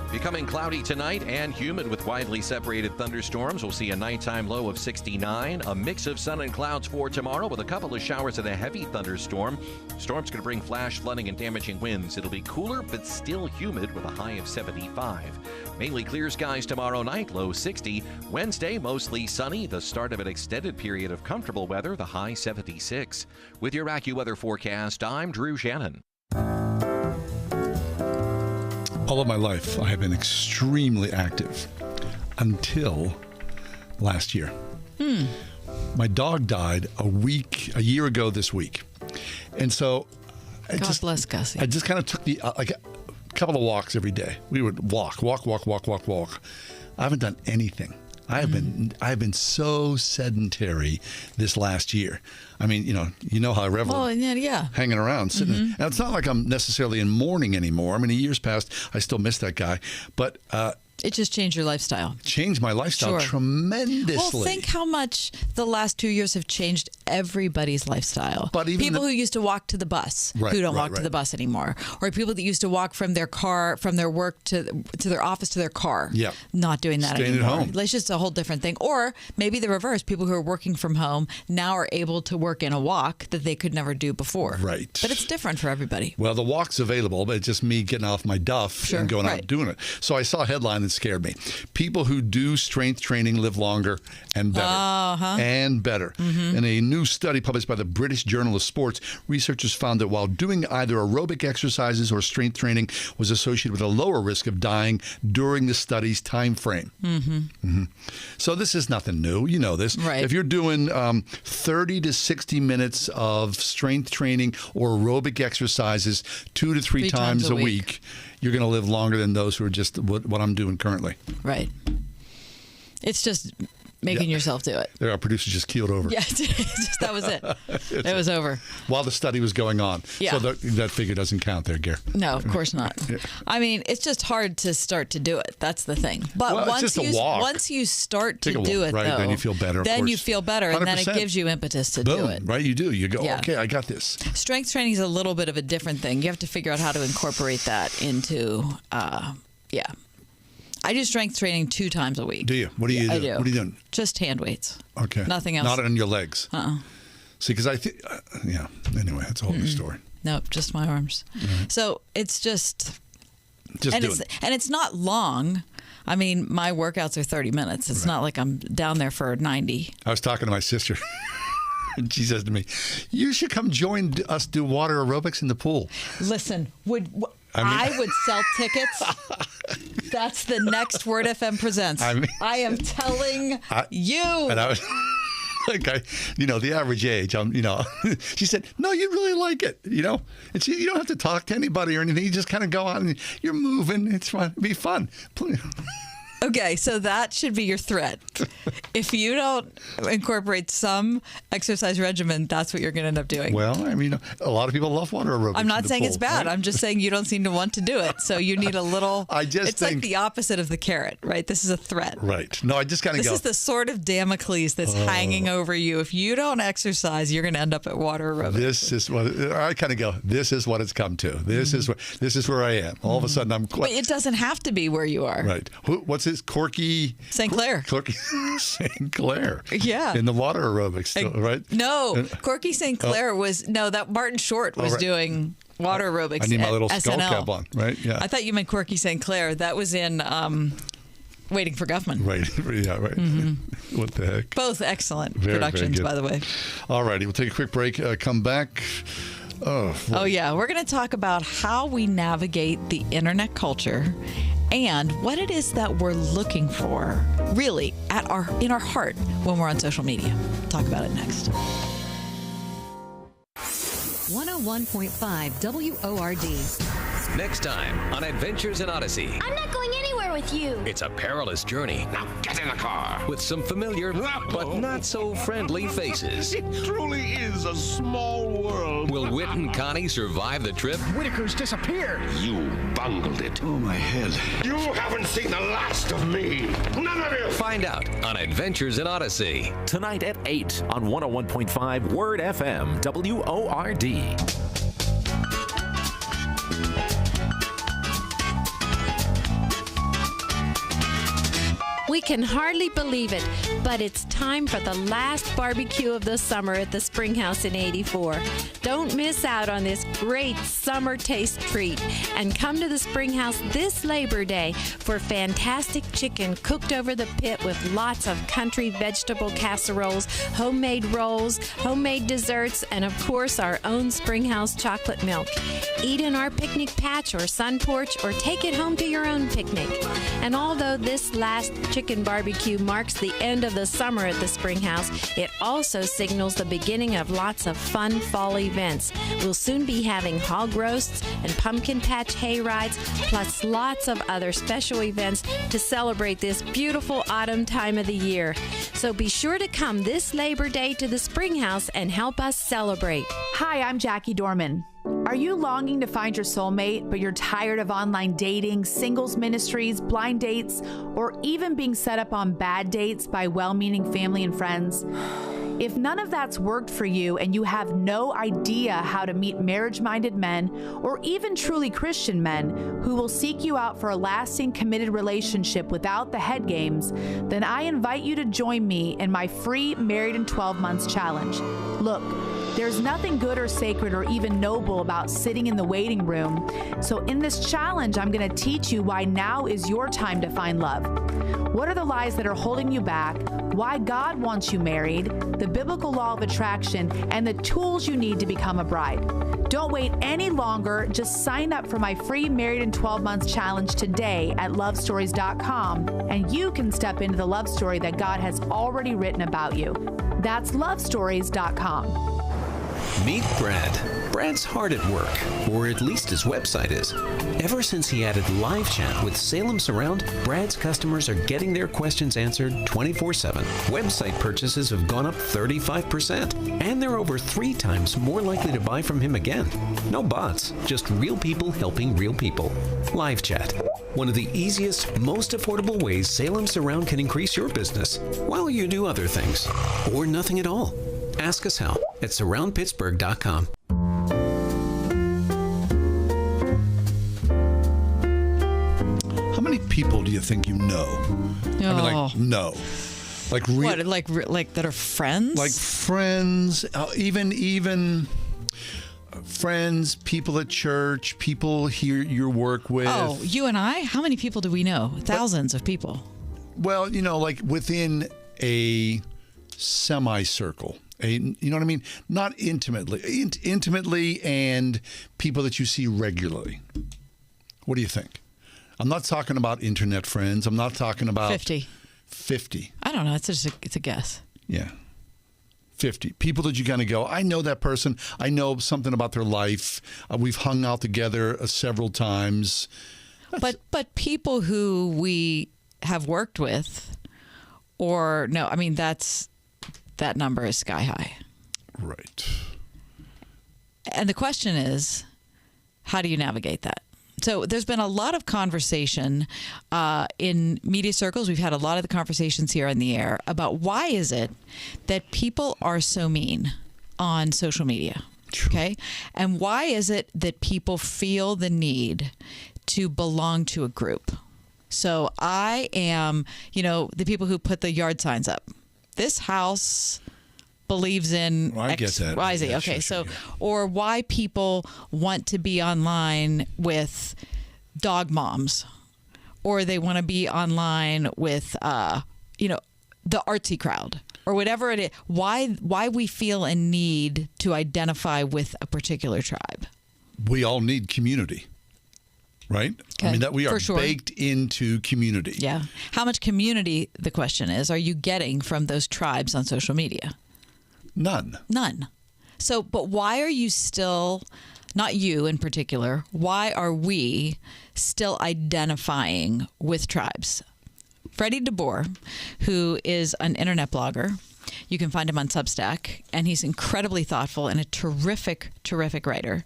Becoming cloudy tonight and humid with widely separated thunderstorms. We'll see a nighttime low of 69. A mix of sun and clouds for tomorrow with a couple of showers and a heavy thunderstorm. Storm's going to bring flash flooding and damaging winds. It'll be cooler but still humid with a high of 75. Mainly clear skies tomorrow night, low 60. Wednesday, mostly sunny. The start of an extended period of comfortable weather, the high 76. With your AccuWeather forecast, I'm Drew Shannon. All of my life, I have been extremely active until last year. My dog died a year ago this week. And so God bless Gussie. I just kind of took like a couple of walks every day. We would walk. I haven't done anything. I have been so sedentary this last year. I mean, you know how I revel. Oh, yeah. Hanging around, sitting. And it's not like I'm necessarily in mourning anymore. I mean, in years past, I still miss that guy, but it just changed your lifestyle. Changed my lifestyle tremendously. Well, think how much the last 2 years have changed everybody's lifestyle. But even people who used to walk to the bus, who don't walk to the bus anymore, or people that used to walk from their car, from their work to their office to their car. Yeah, not doing that Staying anymore. at home. It's just a whole different thing. Or maybe the reverse: people who are working from home now are able to work in a walk that they could never do before. Right. But it's different for everybody. Well, the walk's available, but it's just me getting off my duff and going out and doing it. So I saw a headline that scared me. People who do strength training live longer and better. And better. In a new study published by the British Journal of Sports, researchers found that while doing either aerobic exercises or strength training was associated with a lower risk of dying during the study's time frame. So this is nothing new. You know this. Right. If you're doing 30 to 60 minutes of strength training or aerobic exercises 2 to 3 times a week, you're going to live longer than those who are just what I'm doing currently. Right. It's just making yourself do it. Our producer just keeled over. Yeah, that was it. It was over. While the study was going on. Yeah. So that figure doesn't count there, Gare. No, of course not. Yeah. I mean, it's just hard to start to do it. That's the thing. But once you start to do it, right, though, then you feel better. Then of you course. feel better, and then it 100%. gives you impetus to Boom, do it. Right, you do. You go, Yeah. okay, I got this. Strength training is a little bit of a different thing. You have to figure out how to incorporate that into, I do strength training 2 times a week. Do you? What do you do? I do. What are you doing? Just hand weights. Okay. Nothing else. Not on your legs. Uh-uh. See, because I think, anyway, that's a whole new story. Nope, just my arms. So it's just do it. And it's not long. I mean, my workouts are 30 minutes. It's not like I'm down there for 90. I was talking to my sister, and she says to me, "You should come join us do water aerobics in the pool." Listen, I would sell tickets. That's the next Word FM presents. I am telling you. And I was like, the average age, she said, "No, you really like it, And you don't have to talk to anybody or anything. You just kind of go out and you're moving. It's fun. It'd be fun." Okay, so that should be your threat. If you don't incorporate some exercise regimen, that's what you're going to end up doing. Well, I mean, a lot of people love water aerobics. I'm not saying pool, it's bad. right? I'm just saying you don't seem to want to do it. So you need a little. It's like the opposite of the carrot, right? This is a threat. Right. No, I just kind of go. This is the sword of Damocles that's hanging over you. If you don't exercise, you're going to end up at water aerobics. This is what I kind of go. This is what it's come to. This is where I am. All of a sudden, I'm. But it doesn't have to be where you are. Right. What's is Corky St. Clair. Corky St. Clair. Yeah. In the water aerobics, right? No, Corky St. Clair that Martin Short was doing water aerobics. I need my little skull SNL. cap on, right? Yeah. I thought you meant Corky St. Clair. That was in Waiting for Guffman. Right. Yeah, right. Mm-hmm. What the heck? Both excellent productions, by the way. All righty. We'll take a quick break. Come back. Oh, yeah. We're going to talk about how we navigate the internet culture and what it is that we're looking for, really, in our heart when we're on social media. Talk about it next. 101.5 WORD. Next time on Adventures in Odyssey. I'm not going anywhere with you. It's a perilous journey. Now get in the car. With some familiar but not so friendly faces. It truly is a small world. Will Whit and Connie survive the trip? Whitaker's disappeared. You bungled it. Oh, my head. You haven't seen the last of me. None of you. Find out on Adventures in Odyssey. Tonight at 8 on 101.5 Word FM, WORD. We can hardly believe it, but it's time for the last barbecue of the summer at the Springhouse in 84. Don't miss out on this great summer taste treat and come to the Springhouse this Labor Day for fantastic chicken cooked over the pit with lots of country vegetable casseroles, homemade rolls, homemade desserts, and of course our own Springhouse chocolate milk. Eat in our picnic patch or sun porch or take it home to your own picnic. And although this last chicken barbecue marks the end of the summer at the Springhouse, it also signals the beginning of lots of fun fall events. We'll soon be having hog roasts and pumpkin patch hay rides, plus lots of other special events to celebrate this beautiful autumn time of the year. So be sure to come this Labor Day to the Springhouse and help us celebrate. Hi, I'm Jackie Dorman. Are you longing to find your soulmate, but you're tired of online dating, singles ministries, blind dates, or even being set up on bad dates by well-meaning family and friends? If none of that's worked for you and you have no idea how to meet marriage-minded men or even truly Christian men who will seek you out for a lasting, committed relationship without the head games, then I invite you to join me in my free Married in 12 Months challenge. Look, there's nothing good or sacred or even noble about sitting in the waiting room. So in this challenge, I'm going to teach you why now is your time to find love. What are the lies that are holding you back? Why God wants you married, the biblical law of attraction, and the tools you need to become a bride. Don't wait any longer. Just sign up for my free Married in 12 Months challenge today at lovestories.com, and you can step into the love story that God has already written about you. That's lovestories.com. Meet Brad. Brad's hard at work, or at least his website is. Ever since he added live chat with Salem Surround, Brad's customers are getting their questions answered 24/7. Website purchases have gone up 35%, and they're over 3 times more likely to buy from him again. No bots, just real people helping real people. Live chat. One of the easiest, most affordable ways Salem Surround can increase your business while you do other things, or nothing at all. Ask us how at surroundpittsburgh.com. How many people do you think you know? I mean, like, no. Like what? Like that are friends? Like friends, even friends, people at church, people here you work with. Oh, you and I? How many people do we know? Thousands of people. Well, like within a semicircle. You know what I mean? Not intimately. Intimately and people that you see regularly. What do you think? I'm not talking about internet friends. I'm not talking about 50. 50. I don't know. It's a guess. Yeah. 50. People that you kind of go, I know that person. I know something about their life. We've hung out together several times. But people who we have worked with or no, I mean, that number is sky high. Right. And the question is, how do you navigate that? So there's been a lot of conversation in media circles. We've had a lot of the conversations here on the air about why is it that people are so mean on social media, okay? And why is it that people feel the need to belong to a group? So I am, the people who put the yard signs up. This house believes in X, Y, Z. Yeah, okay, sure, or why people want to be online with dog moms, or they want to be online with, the artsy crowd, or whatever it is. Why we feel a need to identify with a particular tribe. We all need community. Right? Okay. I mean, that we are For sure. baked into community. Yeah. How much community, the question is, are you getting from those tribes on social media? None. So, but why are you still, not you in particular, why are we still identifying with tribes? Freddie DeBoer, who is an internet blogger, you can find him on Substack, and he's incredibly thoughtful and a terrific, terrific writer.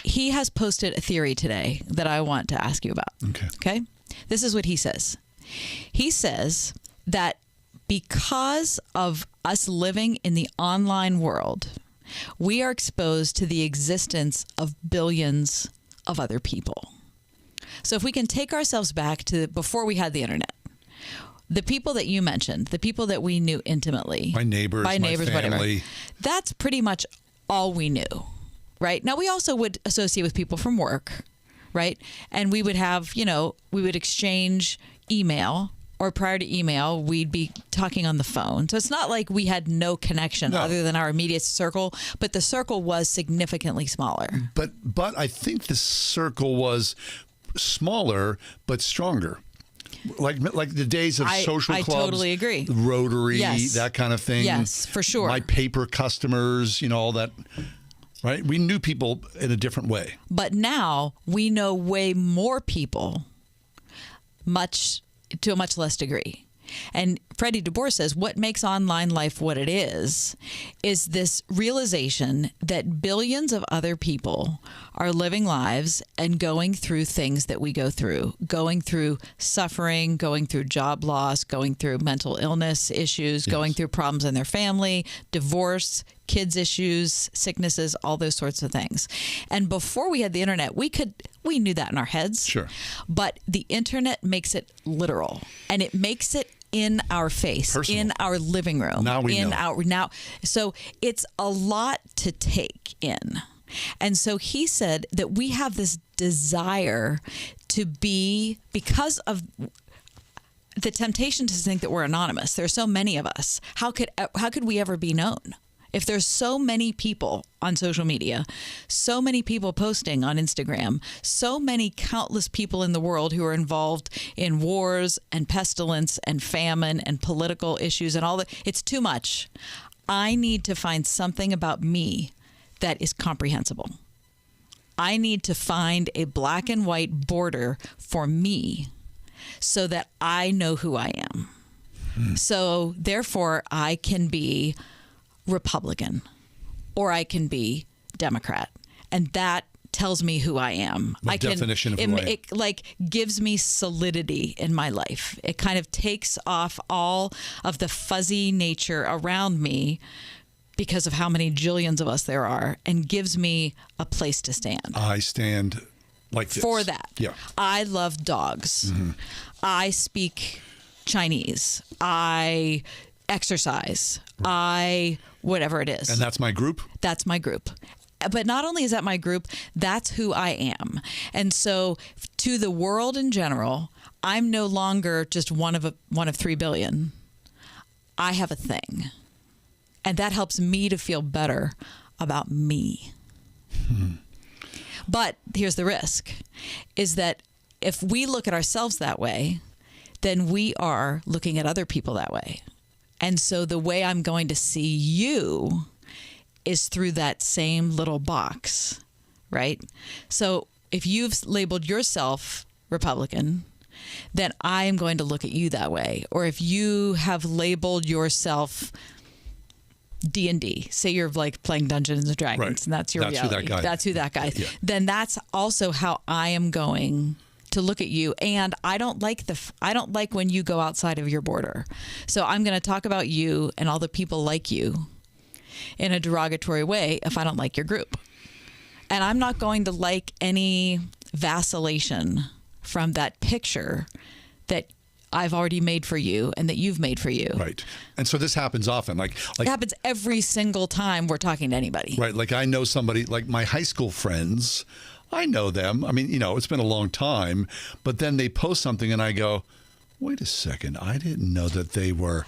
He has posted a theory today that I want to ask you about. Okay? This is what he says. He says that because of us living in the online world, we are exposed to the existence of billions of other people. So if we can take ourselves back to before we had the internet, the people that you mentioned, the people that we knew intimately, my neighbors, my family, whatever, that's pretty much all we knew, right? Now, we also would associate with people from work, right? And we would have, we would exchange email, or prior to email, we'd be talking on the phone. So it's not like we had no connection other than our immediate circle, but the circle was significantly smaller. But I think the circle was smaller but stronger. Like the days of social clubs. I totally agree. Rotary, yes. That kind of thing. Yes, for sure. My paper customers, all that. Right? We knew people in a different way. But now we know way more people, to a much less degree. And Freddie DeBoer says what makes online life what it is this realization that billions of other people are living lives and going through things that we go through, going through suffering, going through job loss, going through mental illness issues, going through problems in their family, divorce, kids issues, sicknesses, all those sorts of things. And before we had the internet, we knew that in our heads. Sure. But the internet makes it literal, and it makes it in our face, personal. In our living room. Now we know. So it's a lot to take in. And so he said that we have this desire to be, because of the temptation to think that we're anonymous. There are so many of us. How could we ever be known? If there's so many people on social media, so many people posting on Instagram, so many countless people in the world who are involved in wars and pestilence and famine and political issues and all that, it's too much. I need to find something about me that is comprehensible. I need to find a black and white border for me so that I know who I am. So therefore, I can be Republican, or I can be Democrat, and that tells me who I am. Definition of who I am. It gives me solidity in my life. It kind of takes off all of the fuzzy nature around me because of how many jillions of us there are, and gives me a place to stand. I stand like this. For that. Yeah. I love dogs. Mm-hmm. I speak Chinese. I exercise. Whatever it is. And that's my group? That's my group. But not only is that my group, that's who I am. And so to the world in general, I'm no longer just one of 3 billion. I have a thing. And that helps me to feel better about me. But here's the risk, is that if we look at ourselves that way, then we are looking at other people that way. And so the way I'm going to see you is through that same little box, right? So if you've labeled yourself Republican, then I am going to look at you that way. Or if you have labeled yourself D&D, say you're like playing Dungeons and Dragons, right. And that's your reality. That's who that guy is. Yeah. Then that's also how I am going to look at you. And I don't like when you go outside of your border. So I'm going to talk about you and all the people like you in a derogatory way if I don't like your group. And I'm not going to like any vacillation from that picture that I've already made for you and that you've made for you. Right. And so this happens often. Like it happens every single time we're talking to anybody. Right. Like I know somebody, like my high school friends, I know them. I mean, it's been a long time, but then they post something and I go, wait a second, I didn't know that they were,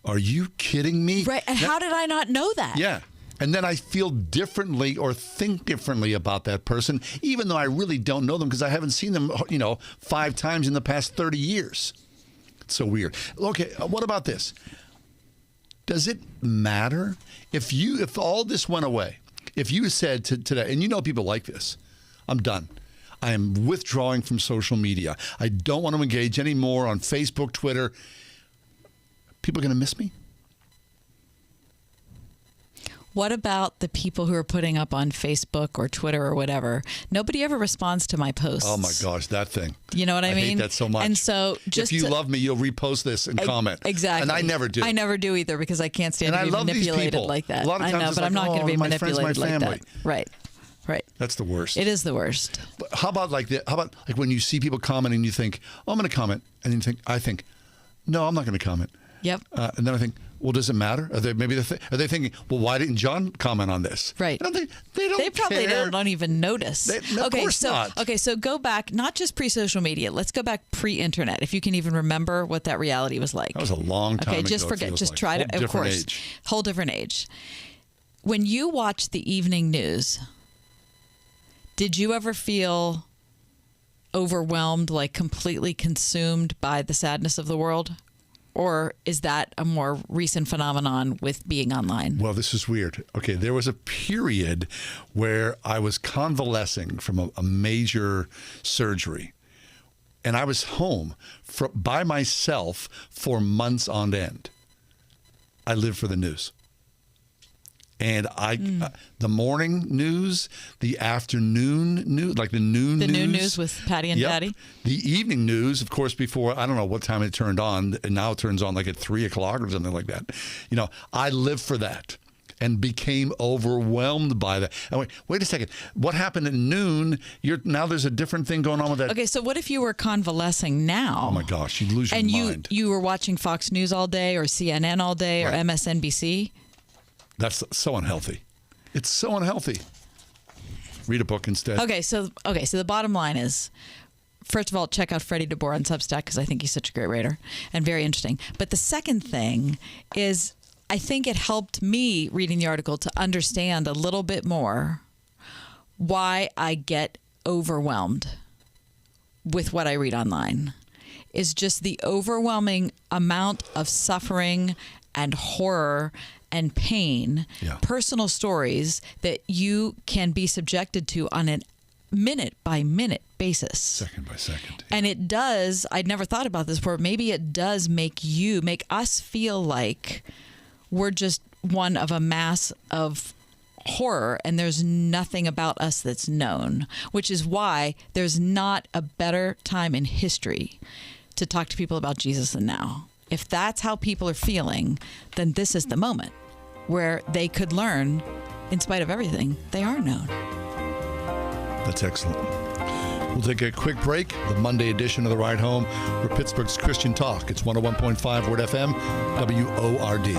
are you kidding me? Right. And how did I not know that? Yeah. And then I feel differently or think differently about that person, even though I really don't know them because I haven't seen them, 5 times in the past 30 years. It's so weird. Okay, what about this? Does it matter if all this went away? If you said today, and people like this, I'm done. I am withdrawing from social media. I don't want to engage anymore on Facebook, Twitter. People are going to miss me? What about the people who are putting up on Facebook or Twitter or whatever? Nobody ever responds to my posts. Oh, my gosh, that thing. You know what I mean? I hate that so much. And so if you love me, you'll repost this and comment. Exactly. And I never do. I never do either because I can't stand to be manipulated like that. A lot of times I know, but I'm not going to be manipulated like that. Right. That's the worst. It is the worst. But how about like when you see people commenting, you think, oh, I'm going to comment. And you I think, no, I'm not going to comment. Yep. And then I think, well, does it matter? Are they thinking, well, why didn't John comment on this? Right. They probably care. don't even notice. Of course not. Okay, so go back, not just pre-social media. Let's go back pre-internet. If you can even remember what that reality was like. That was a long time ago. Okay, just forget. Just try to. Of course. Whole different age. When you watch the evening news, did you ever feel overwhelmed, like completely consumed by the sadness of the world? Or is that a more recent phenomenon with being online? Well, this is weird. Okay, there was a period where I was convalescing from a major surgery. And I was home by myself for months on end. I lived for the news. And the morning news, the afternoon news, like the noon news. The noon news with Patty and Daddy. The evening news, of course, before, I don't know what time it turned on, and now it turns on like at 3 o'clock or something like that. I lived for that and became overwhelmed by that. And wait a second. What happened at noon? Now there's a different thing going on with that. Okay, so what if you were convalescing now? Oh, my gosh, you'd lose your mind. And you were watching Fox News all day or CNN all day or MSNBC? That's so unhealthy. It's so unhealthy. Read a book instead. Okay, so the bottom line is, first of all, check out Freddie DeBoer on Substack because I think he's such a great writer and very interesting. But the second thing is, I think it helped me reading the article to understand a little bit more why I get overwhelmed with what I read online. Is just the overwhelming amount of suffering and horror and pain, personal stories that you can be subjected to on a minute-by-minute basis. Second by second. And it does, I'd never thought about this before, maybe it does make us feel like we're just one of a mass of horror and there's nothing about us that's known, which is why there's not a better time in history to talk to people about Jesus than now. If that's how people are feeling, then this is the moment where they could learn, in spite of everything, they are known. That's excellent. We'll take a quick break. The Monday edition of The Ride Home. We're Pittsburgh's Christian Talk. It's 101.5 Word FM, WORD.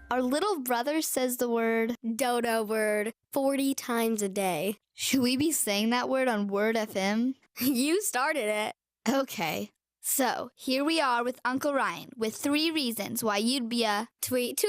Our little brother says the word dodo word 40 times a day. Should we be saying that word on Word FM? You started it. Okay. So, here we are with Uncle Ryan with 3 reasons why you'd be a tweet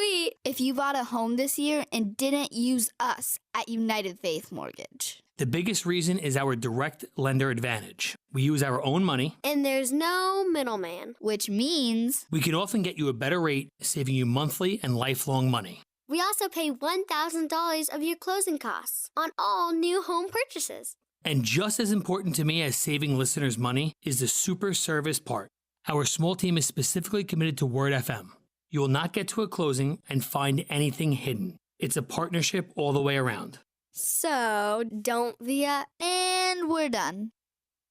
if you bought a home this year and didn't use us at United Faith Mortgage. The biggest reason is our direct lender advantage. We use our own money. And there's no middleman, which means we can often get you a better rate, saving you monthly and lifelong money. We also pay $1,000 of your closing costs on all new home purchases. And just as important to me as saving listeners money is the super service part. Our small team is specifically committed to Word FM. You will not get to a closing and find anything hidden. It's a partnership all the way around. So, don't via, and we're done.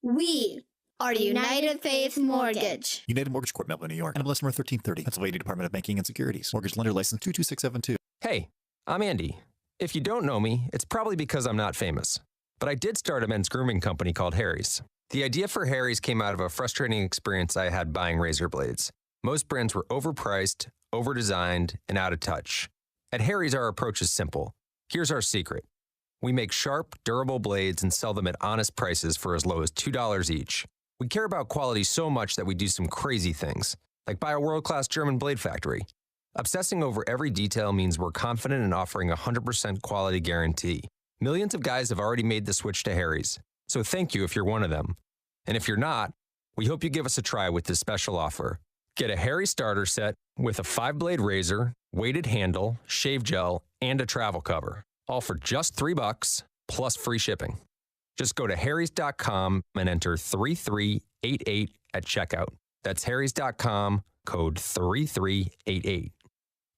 We are United Faith Mortgage. United Mortgage Corp, Melville, New York. NMLS number 1330. Pennsylvania Department of Banking and Securities. Mortgage lender license 22672. Hey, I'm Andy. If you don't know me, it's probably because I'm not famous. But I did start a men's grooming company called Harry's. The idea for Harry's came out of a frustrating experience I had buying razor blades. Most brands were overpriced, overdesigned, and out of touch. At Harry's, our approach is simple. Here's our secret. We make sharp, durable blades and sell them at honest prices for as low as $2 each. We care about quality so much that we do some crazy things, like buy a world-class German blade factory. Obsessing over every detail means we're confident in offering a 100% quality guarantee. Millions of guys have already made the switch to Harry's, so thank you if you're one of them. And if you're not, we hope you give us a try with this special offer. Get a Harry starter set with a 5-blade razor, weighted handle, shave gel, and a travel cover, all for just $3 plus free shipping. Just go to harrys.com and enter 3388 at checkout. That's harrys.com, code 3388.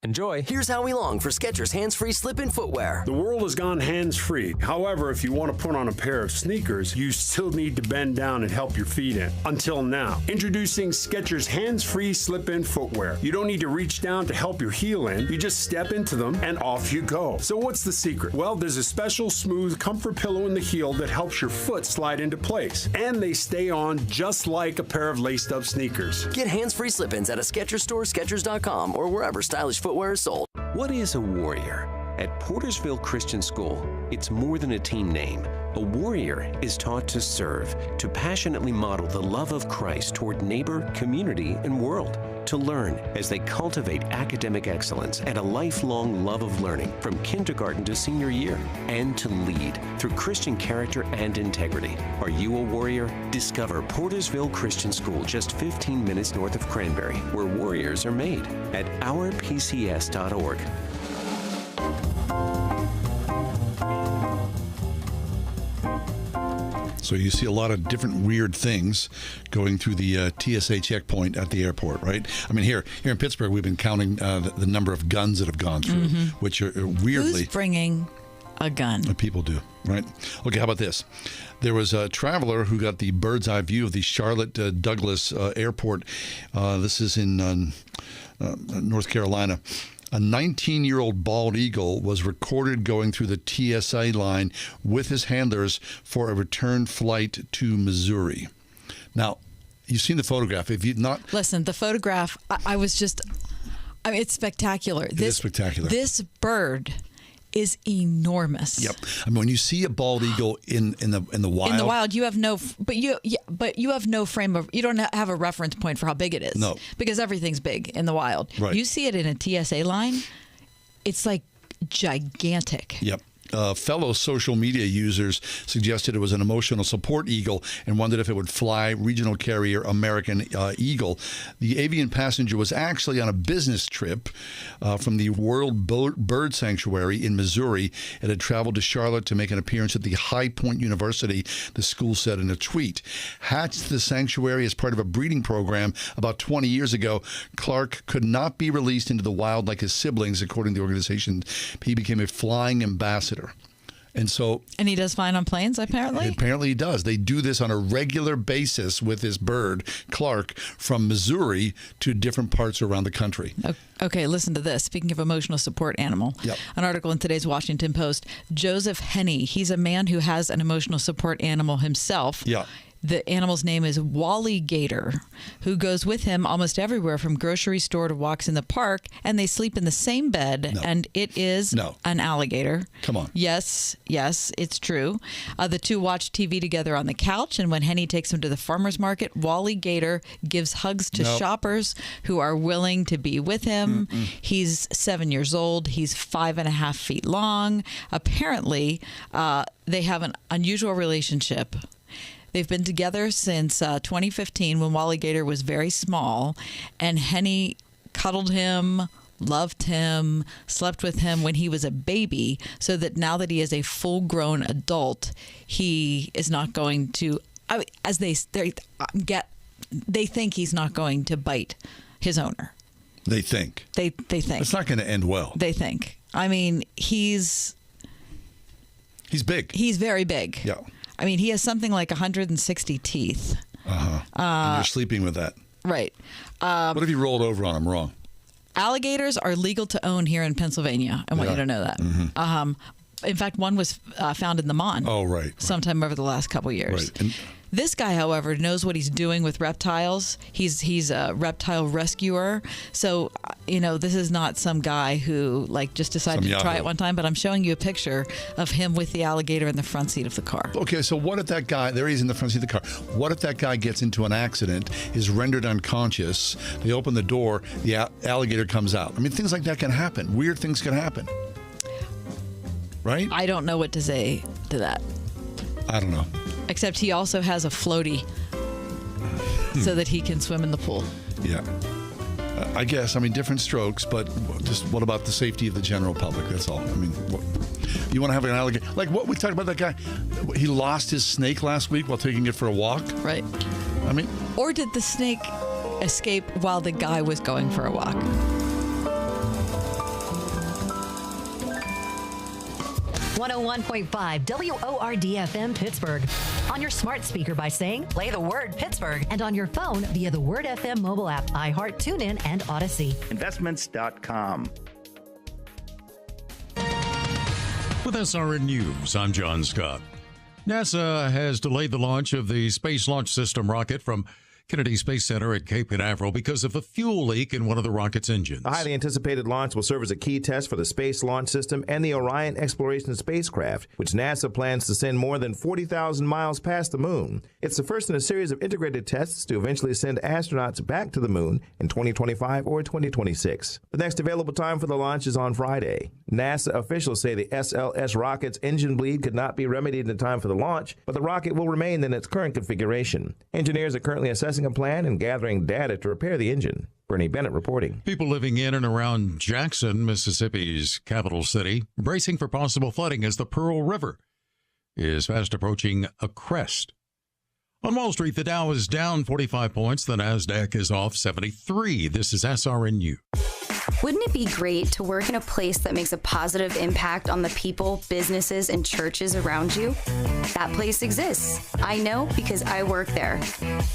Enjoy. Here's how we long for Skechers hands-free slip-in footwear. The world has gone hands-free. However, if you want to put on a pair of sneakers, you still need to bend down and help your feet in. Until now. Introducing Skechers hands-free slip-in footwear. You don't need to reach down to help your heel in. You just step into them and off you go. So what's the secret? Well, there's a special smooth comfort pillow in the heel that helps your foot slide into place. And they stay on just like a pair of laced-up sneakers. Get hands-free slip-ins at a Skechers store, Skechers.com, or wherever stylish footwear is sold. What is a warrior? At Portersville Christian School, it's more than a team name. A warrior is taught to serve, to passionately model the love of Christ toward neighbor, community, and world. To learn as they cultivate academic excellence and a lifelong love of learning from kindergarten to senior year. And to lead through Christian character and integrity. Are you a warrior? Discover Portersville Christian School just 15 minutes north of Cranberry, where warriors are made at ourpcs.org. So you see a lot of different weird things going through the TSA checkpoint at the airport, right? I mean, here in Pittsburgh, we've been counting the number of guns that have gone through, which are weirdly... Who's bringing a gun? People do, right? Okay, how about this? There was a traveler who got the bird's eye view of the Charlotte Douglas Airport. This is in North Carolina. A 19-year-old bald eagle was recorded going through the TSA line with his handlers for a return flight to Missouri. Now, you've seen the photograph. If you've not... Listen, the photograph, I mean, it's spectacular. It is spectacular. This bird is enormous. Yep. I mean, when you see a bald eagle in the wild... In the wild, you have no... But you have no frame of... You don't have a reference point for how big it is. No. Because everything's big in the wild. Right. You see it in a TSA line, it's like gigantic. Yep. Fellow social media users suggested it was an emotional support eagle and wondered if it would fly regional carrier American Eagle. The avian passenger was actually on a business trip from the World Bird Sanctuary in Missouri. It had traveled to Charlotte to make an appearance at the High Point University, the school said in a tweet. Hatched the sanctuary as part of a breeding program about 20 years ago, Clark could not be released into the wild like his siblings, according to the organization. He became a flying ambassador. And he does fine on planes, apparently? Apparently he does. They do this on a regular basis with his bird, Clark, from Missouri to different parts around the country. Okay, listen to this. Speaking of emotional support animal, an article in today's Washington Post, Joseph Henney, he's a man who has an emotional support animal himself. Yeah. The animal's name is Wally Gator, who goes with him almost everywhere from grocery store to walks in the park, and they sleep in the same bed, and it is an alligator. Come on. Yes, it's true. The two watch TV together on the couch, and when Henny takes him to the farmer's market, Wally Gator gives hugs to shoppers who are willing to be with him. He's 7 years old. He's 5.5 feet long. Apparently, they have an unusual relationship. They've been together since 2015 when Wally Gator was very small, and Henny cuddled him, loved him, slept with him when he was a baby, so that now that he is a full-grown adult, he is not going to, they think he's not going to bite his owner. They think. They think. It's not going to end well. They think. I mean, he's big. He's very big. Yeah. I mean, he has something like 160 teeth. And you're sleeping with that. Right. What if you rolled over on him wrong? Alligators are legal to own here in Pennsylvania. I want you to know that. In fact, one was found in the Mon. Oh, right. Sometime over the last couple of years. Right. And This guy, however, knows what he's doing with reptiles. He's a reptile rescuer. So, this is not some guy who just decided to try it one time, but I'm showing you a picture of him with the alligator in the front seat of the car. Okay, so what if that guy, there he is in the front seat of the car, what if that guy gets into an accident, is rendered unconscious, they open the door, the alligator comes out? I mean, things like that can happen. Weird things can happen. Right? I don't know what to say to that. I don't know. Except he also has a floaty so that he can swim in the pool. Yeah. I guess, different strokes, but just what about the safety of the general public? That's all. You want to have an alligator? Like what we talked about, that guy, he lost his snake last week while taking it for a walk? Right. Or did the snake escape while the guy was going for a walk? 101.5 WORD-FM Pittsburgh. On your smart speaker by saying, play the word Pittsburgh. And on your phone via the Word FM mobile app, iHeart, TuneIn, and Odyssey. Investments.com. With SRN News, I'm John Scott. NASA has delayed the launch of the Space Launch System rocket from Kennedy Space Center at Cape Canaveral because of a fuel leak in one of the rocket's engines. The highly anticipated launch will serve as a key test for the Space Launch System and the Orion exploration spacecraft, which NASA plans to send more than 40,000 miles past the moon. It's the first in a series of integrated tests to eventually send astronauts back to the moon in 2025 or 2026. The next available time for the launch is on Friday. NASA officials say the SLS rocket's engine bleed could not be remedied in time for the launch, but the rocket will remain in its current configuration. Engineers are currently assessing a plan and gathering data to repair the engine. Bernie Bennett reporting. People living in and around Jackson, Mississippi's capital city, bracing for possible flooding as the Pearl River is fast approaching a crest. On Wall Street, the Dow is down 45 points. The NASDAQ is off 73. This is SRN News. Wouldn't it be great to work in a place that makes a positive impact on the people, businesses, and churches around you? That place exists. I know because I work there.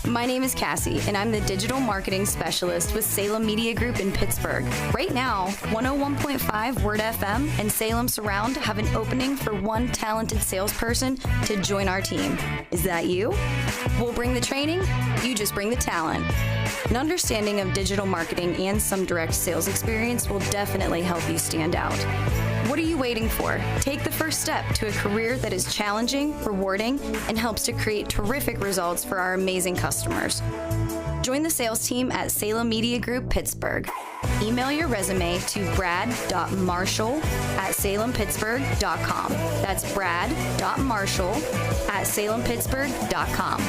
My name is Cassie, and I'm the digital marketing specialist with Salem Media Group in Pittsburgh. Right now, 101.5 Word FM and Salem Surround have an opening for one talented salesperson to join our team. Is that you? We'll bring the training, you just bring the talent. An understanding of digital marketing and some direct sales experience will definitely help you stand out. What are you waiting for? Take the first step to a career that is challenging, rewarding, and helps to create terrific results for our amazing customers. Join the sales team at Salem Media Group Pittsburgh. Email your resume to brad.marshall@salempittsburgh.com. That's brad.marshall@salempittsburgh.com.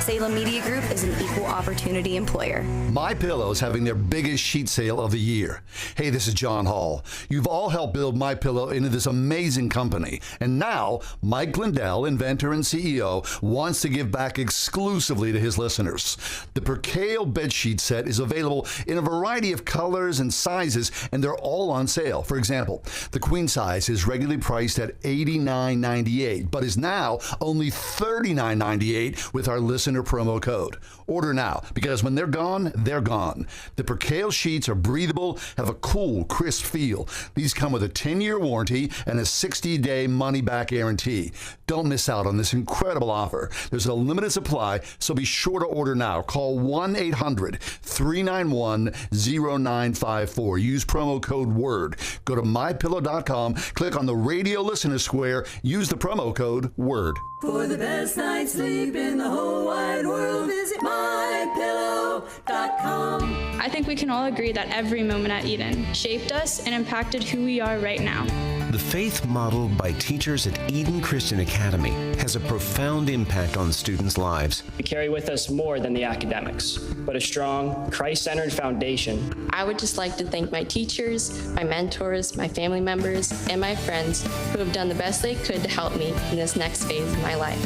Salem Media Group is an equal opportunity employer. MyPillow's having their biggest sheet sale of the year. Hey, this is John Hall. You've all helped build MyPillow into this amazing company. And now, Mike Lindell, inventor and CEO, wants to give back exclusively to his listeners. The Percale bedsheet set is available in a variety of colors and sizes, and they're all on sale. For example, the queen size is regularly priced at $89.98, but is now only $39.98 with our listener promo code. Order now, because when they're gone, they're gone. The Percale sheets are breathable, have a cool, crisp feel. These come with a 10-year warranty and a 60-day money-back guarantee. Don't miss out on this incredible offer. There's a limited supply, so be sure to order now. Call 1-800-391-0954. Use promo code WORD. Go to MyPillow.com, click on the radio listener square, use the promo code WORD. For the best night's sleep in the whole wide world, visit MyPillow.com. I think we can all agree that every moment at Eden shaped us and impacted who we are right now. The faith modeled by teachers at Eden Christian Academy has a profound impact on students' lives. We carry with us more than the academics, but a strong, Christ-centered foundation. I would just like to thank my teachers, my mentors, my family members, and my friends who have done the best they could to help me in this next phase of my life.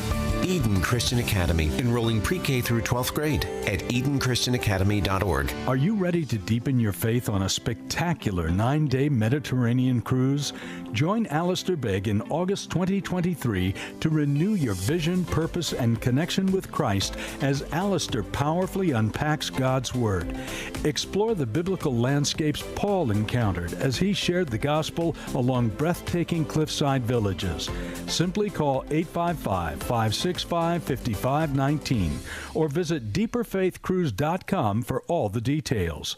Eden Christian Academy, enrolling pre-K through 12th grade at EdenChristianAcademy.org. Are you ready to deepen your faith on a spectacular 9-day Mediterranean cruise? Join Alistair Begg in August 2023 to renew your vision, purpose, and connection with Christ as Alistair powerfully unpacks God's Word. Explore the biblical landscapes Paul encountered as he shared the gospel along breathtaking cliffside villages. Simply call 855-560 465-5519 or visit deeperfaithcruise.com for all the details.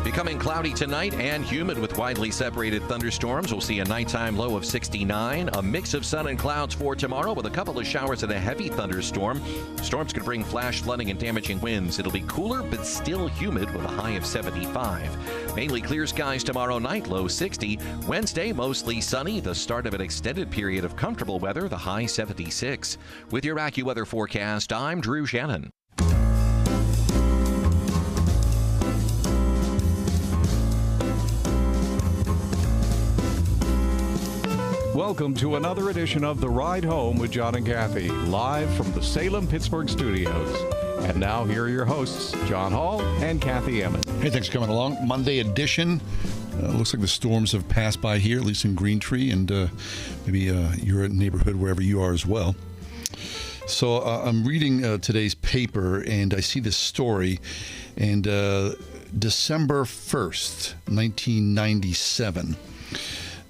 Becoming cloudy tonight and humid with widely separated thunderstorms. We'll see a nighttime low of 69. A mix of sun and clouds for tomorrow with a couple of showers and a heavy thunderstorm. Storms could bring flash flooding and damaging winds. It'll be cooler but still humid with a high of 75. Mainly clear skies tomorrow night, low 60. Wednesday, mostly sunny. The start of an extended period of comfortable weather, the high 76. With your AccuWeather forecast, I'm Drew Shannon. Welcome to another edition of The Ride Home with John and Kathy, live from the Salem-Pittsburgh studios. And now here are your hosts, John Hall and Kathy Emmett. Hey, thanks for coming along. Monday edition. Looks like the storms have passed by here, at least in Green Tree, and maybe your neighborhood, wherever you are as well. So I'm reading today's paper, and I see this story, and December 1st, 1997,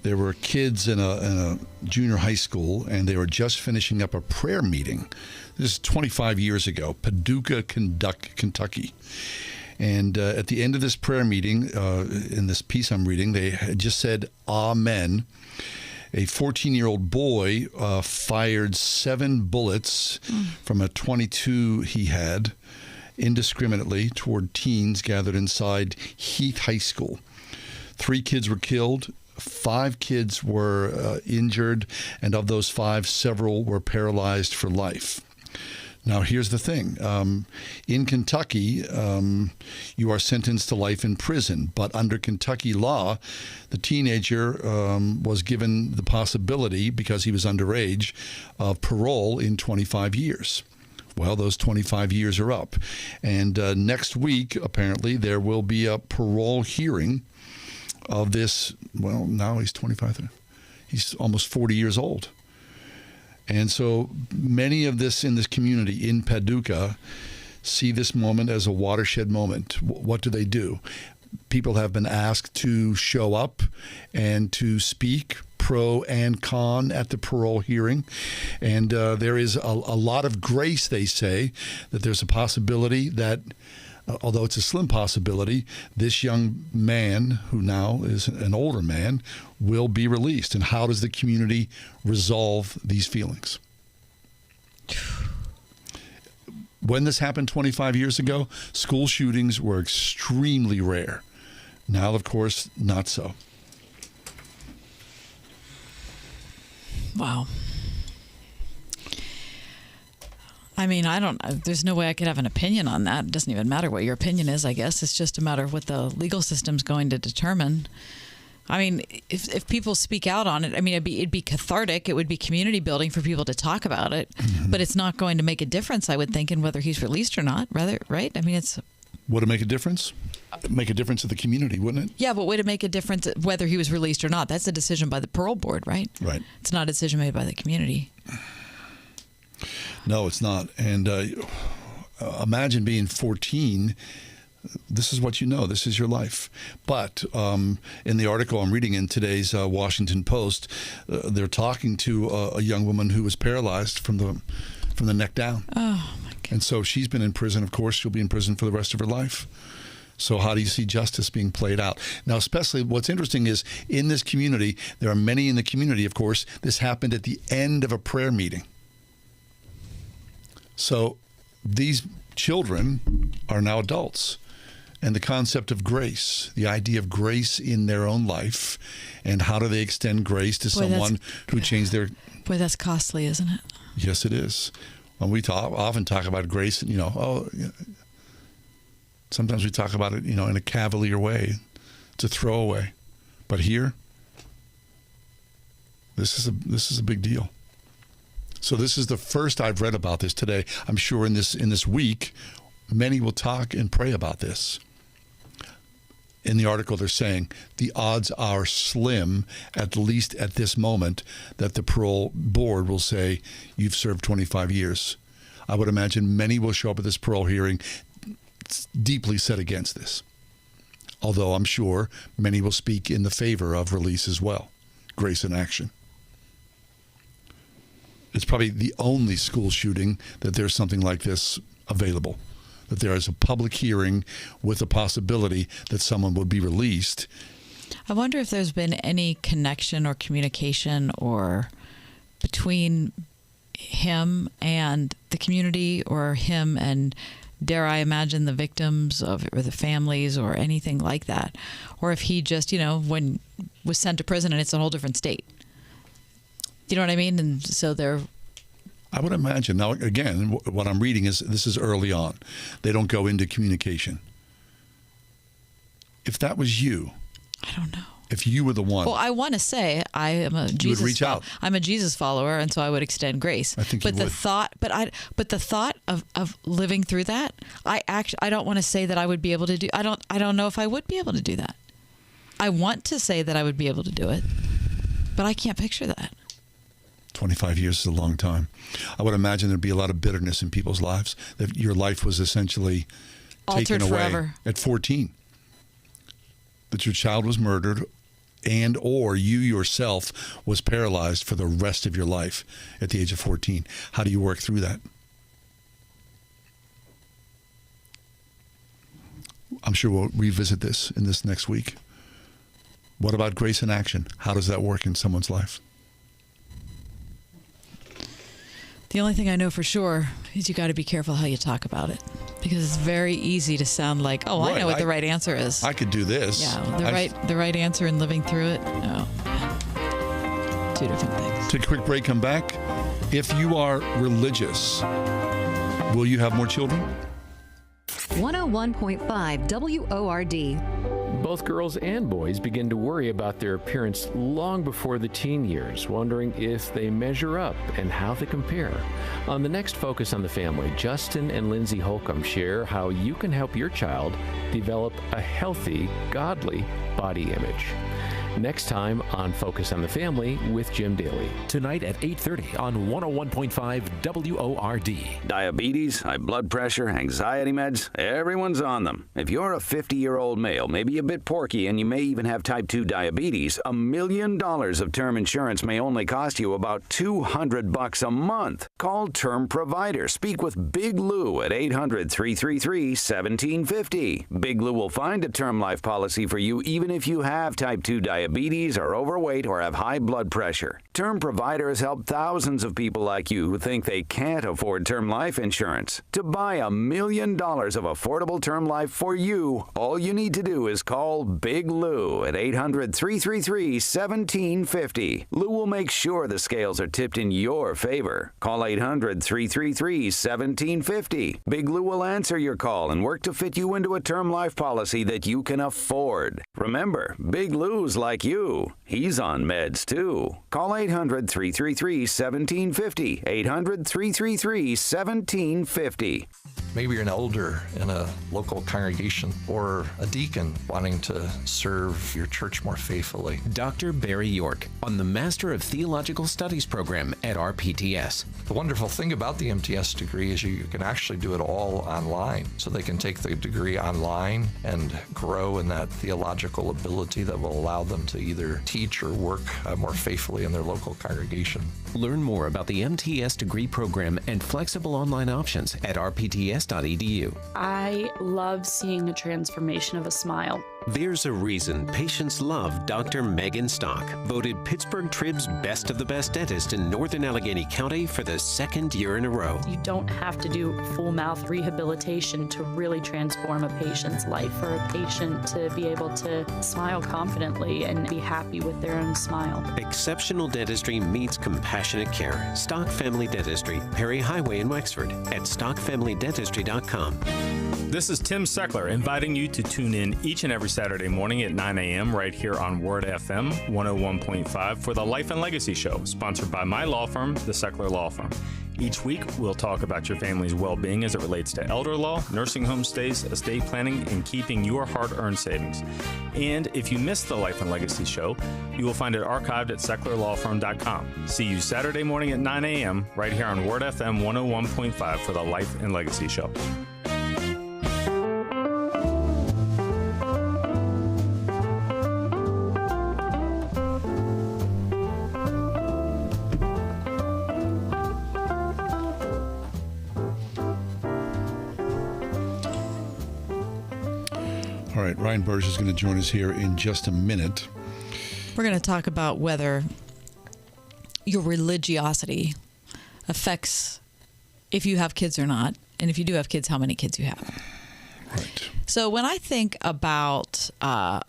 there were kids in a junior high school, and they were just finishing up a prayer meeting. This is 25 years ago, Paducah, Kentucky. And at the end of this prayer meeting, in this piece I'm reading, they had just said, Amen. A 14-year-old boy fired 7 bullets from a .22 he had indiscriminately toward teens gathered inside Heath High School. 3 kids were killed. 5 kids were injured, and of those 5, several were paralyzed for life. Now, here's the thing. In Kentucky, you are sentenced to life in prison, but under Kentucky law, the teenager was given the possibility, because he was underage, of parole in 25 years. Well, those 25 years are up. And next week, apparently, there will be a parole hearing of this. Well, now he's 25. He's almost 40 years old. And so many of this in this community in Paducah see this moment as a watershed moment. What do? People have been asked to show up and to speak pro and con at the parole hearing. And there is a lot of grace, they say, that there's a possibility that, although it's a slim possibility, this young man, who now is an older man, will be released. And how does the community resolve these feelings? When this happened 25 years ago, school shootings were extremely rare. Now, of course, not so. Wow. I mean, there's no way I could have an opinion on that. It doesn't even matter what your opinion is, I guess. It's just a matter of what the legal system's going to determine. I mean, if people speak out on it, I mean, it'd be cathartic. It would be community building for people to talk about it. Mm-hmm. But it's not going to make a difference, I would think, in whether he's released or not, right? I mean, Would it make a difference? Make a difference to the community, wouldn't it? Yeah, but would it make a difference whether he was released or not? That's a decision by the parole board, right? Right. It's not a decision made by the community. No, it's not. And imagine being 14. This is what you know. This is your life. But in the article I'm reading in today's Washington Post, they're talking to a young woman who was paralyzed from the neck down. Oh, my God. And so she's been in prison. Of course, she'll be in prison for the rest of her life. So how do you see justice being played out? Now, especially what's interesting is in this community, there are many in the community, of course, this happened at the end of a prayer meeting. So these children are now adults. And the concept of grace, the idea of grace in their own life, and how do they extend grace to someone who changed their... Boy, that's costly, isn't it? Yes, it is. When we often talk about grace, sometimes we talk about it, in a cavalier way. It's a throwaway. But here, this is a big deal. So this is the first I've read about this today. I'm sure in this week, many will talk and pray about this. In the article, they're saying the odds are slim, at least at this moment, that the parole board will say, you've served 25 years. I would imagine many will show up at this parole hearing deeply set against this. Although I'm sure many will speak in the favor of release as well. Grace in Action. It's probably the only school shooting that there's something like this available, that there is a public hearing with a possibility that someone would be released. I wonder if there's been any connection or communication or between him and the community, or him and, dare I imagine, the victims of, or the families, or anything like that. Or if he just, when was sent to prison and it's a whole different state. You know what I mean? And so they're... I would imagine. Now, again, what I'm reading is this is early on. They don't go into communication. If that was you... I don't know. If you were the one... Well, I want to say I am a Jesus... You would reach out. I'm a Jesus follower, and so I would extend grace. I think you would. But the thought of living through that, I don't want to say that I would be able to do... I don't know if I would be able to do that. I want to say that I would be able to do it, but I can't picture that. 25 years is a long time. I would imagine there'd be a lot of bitterness in people's lives, that your life was essentially altered taken away forever at 14. That your child was murdered, and or you yourself was paralyzed for the rest of your life at the age of 14. How do you work through that? I'm sure we'll revisit this in this next week. What about Grace in Action? How does that work in someone's life? The only thing I know for sure is you got to be careful how you talk about it, because it's very easy to sound like, oh, right. I know what the right answer is. I could do this. Yeah, the right answer and living through it. No, two different things. Take a quick break. Come back. If you are religious, will you have more children? 101.5 WORD. Both girls and boys begin to worry about their appearance long before the teen years, wondering if they measure up and how they compare. On the next Focus on the Family, Justin and Lindsay Holcomb share how you can help your child develop a healthy, godly body image. Next time on Focus on the Family with Jim Daly. Tonight at 8:30 on 101.5 WORD. Diabetes, high blood pressure, anxiety meds, everyone's on them. If you're a 50-year-old male, maybe a bit porky, and you may even have type 2 diabetes, $1 million of term insurance may only cost you about $200 a month. Call Term Provider. Speak with Big Lou at 800-333-1750. Big Lou will find a term life policy for you even if you have type 2 diabetes, are overweight, or have high blood pressure. Term Provider has helped thousands of people like you who think they can't afford term life insurance. To buy $1 million of affordable term life for you, all you need to do is call Big Lou at 800-333-1750. Lou will make sure the scales are tipped in your favor. Call 800-333-1750. Big Lou will answer your call and work to fit you into a term life policy that you can afford. Remember, Big Lou's like you. He's on meds too. Call 800-333-1750. 800-333-1750. Maybe you're an elder in a local congregation or a deacon wanting to serve your church more faithfully. Dr. Barry York on the Master of Theological Studies program at RPTS. The wonderful thing about the MTS degree is you can actually do it all online. So they can take the degree online and grow in that theological ability that will allow them to either teach or work more faithfully in their local congregation. Learn more about the MTS degree program and flexible online options at rpts.edu. I love seeing the transformation of a smile. There's a reason patients love Dr. Megan Stock, voted Pittsburgh Trib's Best of the Best dentist in Northern Allegheny County for the second year in a row. You don't have to do full mouth rehabilitation to really transform a patient's life, for a patient to be able to smile confidently and be happy with their own smile. Exceptional dentistry meets compassionate care. Stock Family Dentistry, Perry Highway in Wexford, at stockfamilydentistry.com. This is Tim Seckler inviting you to tune in each and every Saturday morning at 9 a.m. right here on Word FM 101.5 for the Life and Legacy Show, sponsored by my law firm, the Seckler Law Firm. Each week, we'll talk about your family's well-being as it relates to elder law, nursing home stays, estate planning, and keeping your hard-earned savings. And if you missed the Life and Legacy Show, you will find it archived at secklerlawfirm.com. See you Saturday morning at 9 a.m. right here on Word FM 101.5 for the Life and Legacy Show. All right, Ryan Burge is going to join us here in just a minute. We're going to talk about whether your religiosity affects if you have kids or not, and if you do have kids, how many kids you have. Right. So when I think about mine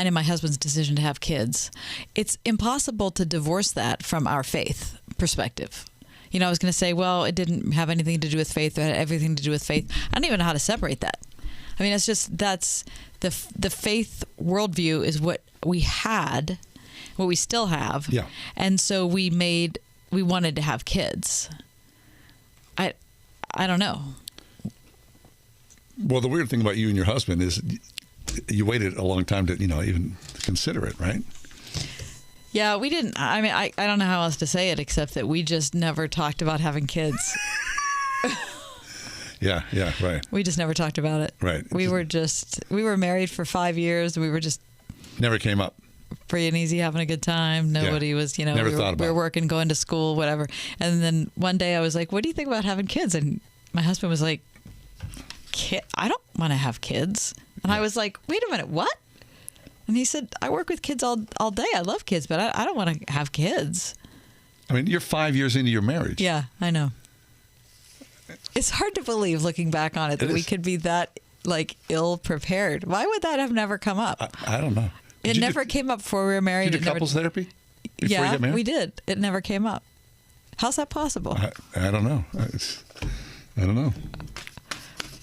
and my husband's decision to have kids, it's impossible to divorce that from our faith perspective. You know, I was going to say, well, it didn't have anything to do with faith, it had everything to do with faith. I don't even know how to separate that. I mean, it's just, that's the faith worldview is what we had, what we still have. Yeah. And so we wanted to have kids. I don't know. Well, the weird thing about you and your husband is you waited a long time to, even consider it, right? Yeah, we didn't. I mean, I don't know how else to say it except that we just never talked about having kids. Yeah, right. We just never talked about it. Right. We were married for 5 years. We were just never came up. Free and easy, having a good time. Nobody was, never thought about we were working, going to school, whatever. And then one day I was like, what do you think about having kids? And my husband was like, I don't want to have kids. And I was like, wait a minute, what? And he said, I work with kids all day. I love kids, but I don't want to have kids. I mean, you're 5 years into your marriage. Yeah, I know. It's hard to believe, looking back on it, that we could be that, ill prepared. Why would that have never come up? I don't know. It never came up before we were married. Did you do couples therapy before you got married? We did. It never came up. How's that possible? I don't know. I don't know.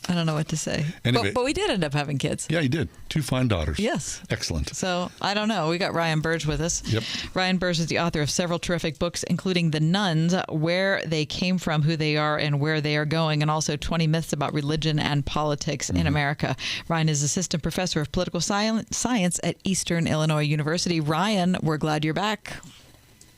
I don't know what to say. Anyway, but we did end up having kids. Yeah, you did. 2 fine daughters. Yes. Excellent. So, I don't know. We got Ryan Burge with us. Yep. Ryan Burge is the author of several terrific books, including The Nuns, Where They Came From, Who They Are, and Where They Are Going, and also 20 Myths About Religion and Politics in America. Ryan is assistant professor of political science at Eastern Illinois University. Ryan, we're glad you're back.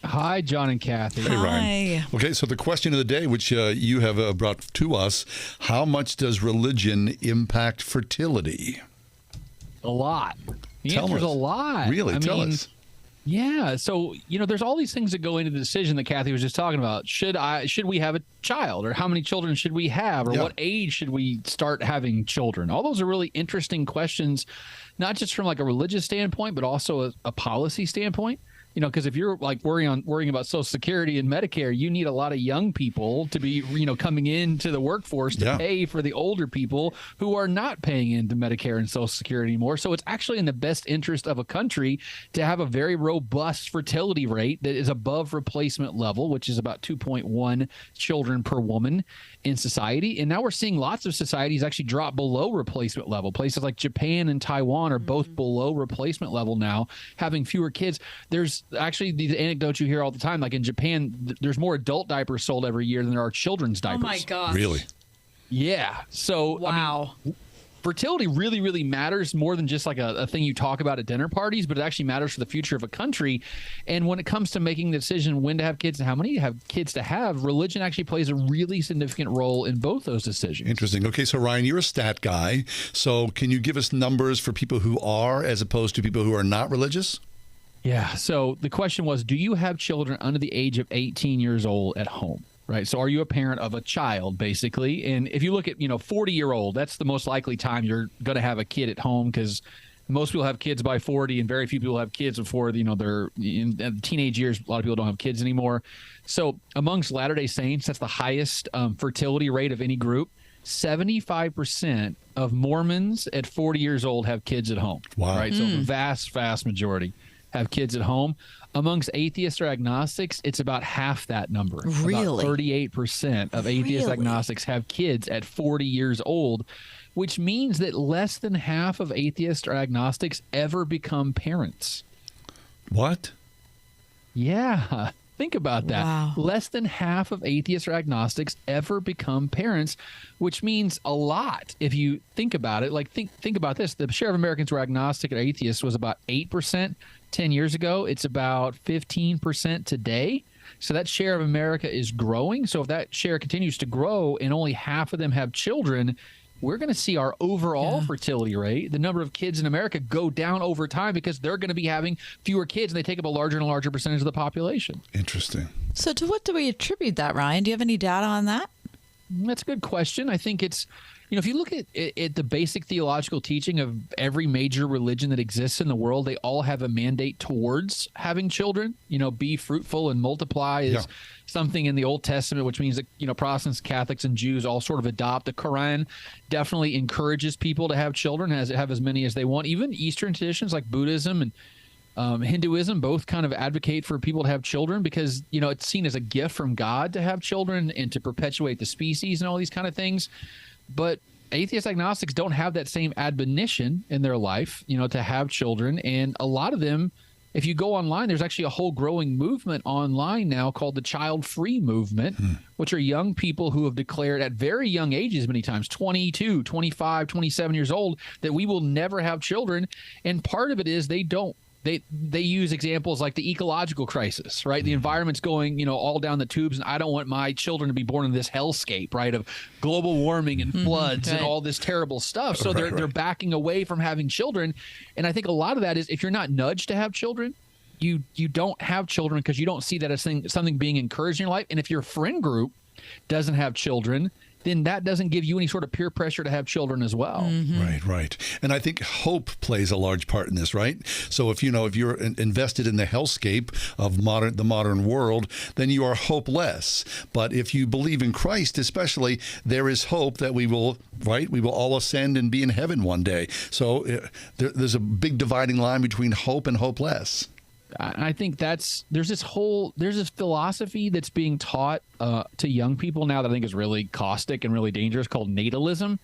Hi, John and Kathy. Hey, Ryan. Okay, so the question of the day, which you have brought to us, how much does religion impact fertility? A lot. The answer's a lot. Really? Tell us. Yeah. So, there's all these things that go into the decision that Kathy was just talking about. Should we have a child, or how many children should we have, or what age should we start having children? All those are really interesting questions, not just from a religious standpoint, but also a policy standpoint. Because if you're worrying about Social Security and Medicare, you need a lot of young people to be, coming into the workforce to pay for the older people who are not paying into Medicare and Social Security anymore. So it's actually in the best interest of a country to have a very robust fertility rate that is above replacement level, which is about 2.1 children per woman in society. And now we're seeing lots of societies actually drop below replacement level. Places like Japan and Taiwan are both below replacement level now, having fewer kids. There's actually these anecdotes you hear all the time. Like in Japan, there's more adult diapers sold every year than there are children's diapers. Oh my gosh. Really? Yeah. So, wow. Fertility really, really matters more than just a thing you talk about at dinner parties, but it actually matters for the future of a country. And when it comes to making the decision when to have kids and how many kids to have, religion actually plays a really significant role in both those decisions. Interesting. Okay, so Ryan, you're a stat guy. So can you give us numbers for people who are as opposed to people who are not religious? Yeah. So the question was, do you have children under the age of 18 years old at home? Right. So are you a parent of a child, basically? And if you look at, 40-year-old, that's the most likely time you're going to have a kid at home, because most people have kids by 40 and very few people have kids before, they're in teenage years. A lot of people don't have kids anymore. So amongst Latter-day Saints, that's the highest fertility rate of any group. 75% of Mormons at 40 years old have kids at home. Wow. Right. So the vast majority have kids at home. Amongst atheists or agnostics, it's about half that number. Really? About 38% of atheists agnostics have kids at 40 years old, which means that less than half of atheists or agnostics ever become parents. What? Yeah. Think about that. Wow. Less than half of atheists or agnostics ever become parents, which means a lot if you think about it. Think about this. The share of Americans who are agnostic or atheists was about 8% 10 years ago. It's about 15% today. So that share of America is growing. So if that share continues to grow and only half of them have children, we're going to see our overall fertility rate, the number of kids in America, go down over time, because they're going to be having fewer kids and they take up a larger and larger percentage of the population. Interesting. So to what do we attribute that, Ryan? Do you have any data on that? That's a good question. I think it's, if you look at the basic theological teaching of every major religion that exists in the world, they all have a mandate towards having children. Be fruitful and multiply is something in the Old Testament, which means that, Protestants, Catholics, and Jews all sort of adopt. The Quran definitely encourages people to have children, have as many as they want. Even Eastern traditions like Buddhism and Hinduism both kind of advocate for people to have children because, it's seen as a gift from God to have children and to perpetuate the species and all these kind of things. But atheist agnostics don't have that same admonition in their life, to have children. And a lot of them, if you go online, there's actually a whole growing movement online now called the child-free movement, which are young people who have declared at very young ages, many times 22, 25, 27 years old, that we will never have children. And part of it is they use examples like the ecological crisis, right? The environment's going, all down the tubes, and I don't want my children to be born in this hellscape, right, of global warming and floods and all this terrible stuff. So they're backing away from having children. And I think a lot of that is if you're not nudged to have children, you don't have children because you don't see that as something being encouraged in your life. And if your friend group doesn't have children, then that doesn't give you any sort of peer pressure to have children as well. Right. And I think hope plays a large part in this, right? So if you're invested in the hellscape of the modern world, then you are hopeless. But if you believe in Christ, especially, there is hope that we will all ascend and be in heaven one day. So there's a big dividing line between hope and hopeless. I think there's this philosophy that's being taught to young people now that I think is really caustic and really dangerous called natalism,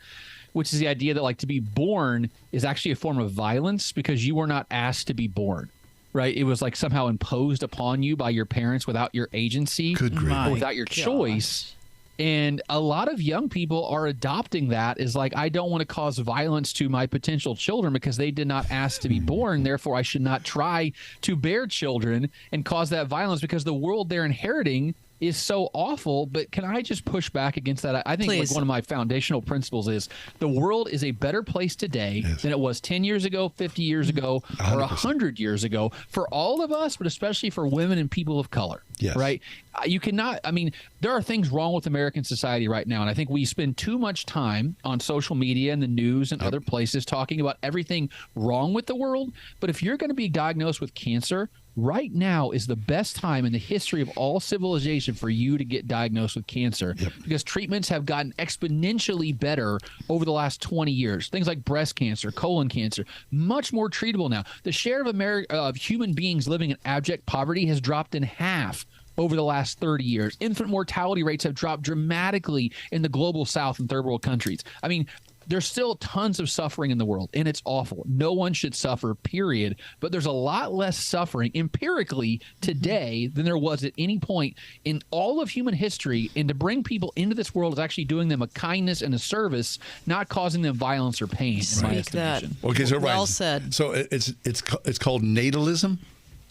which is the idea that to be born is actually a form of violence because you were not asked to be born. Right. It was somehow imposed upon you by your parents without your agency or without your choice. And a lot of young people are adopting that as I don't want to cause violence to my potential children because they did not ask to be born. Therefore, I should not try to bear children and cause that violence because the world they're inheriting is so awful. But can I just push back against that? I think one of my foundational principles is the world is a better place today than it was 10 years ago, 50 years ago, 100%. Or 100 years ago for all of us, but especially for women and people of color. Yes. Right. You cannot. There are things wrong with American society right now. And I think we spend too much time on social media and the news and other places talking about everything wrong with the world. But if you're going to be diagnosed with cancer, right now is the best time in the history of all civilization for you to get diagnosed with cancer because treatments have gotten exponentially better over the last 20 years. Things like breast cancer, colon cancer, much more treatable now. The share of human beings living in abject poverty has dropped in half over the last 30 years. Infant mortality rates have dropped dramatically in the global south and third world countries. There's still tons of suffering in the world, and it's awful. No one should suffer, period. But there's a lot less suffering empirically today than there was at any point in all of human history. And to bring people into this world is actually doing them a kindness and a service, not causing them violence or pain, in my estimation. Okay, so well said. So it's called natalism?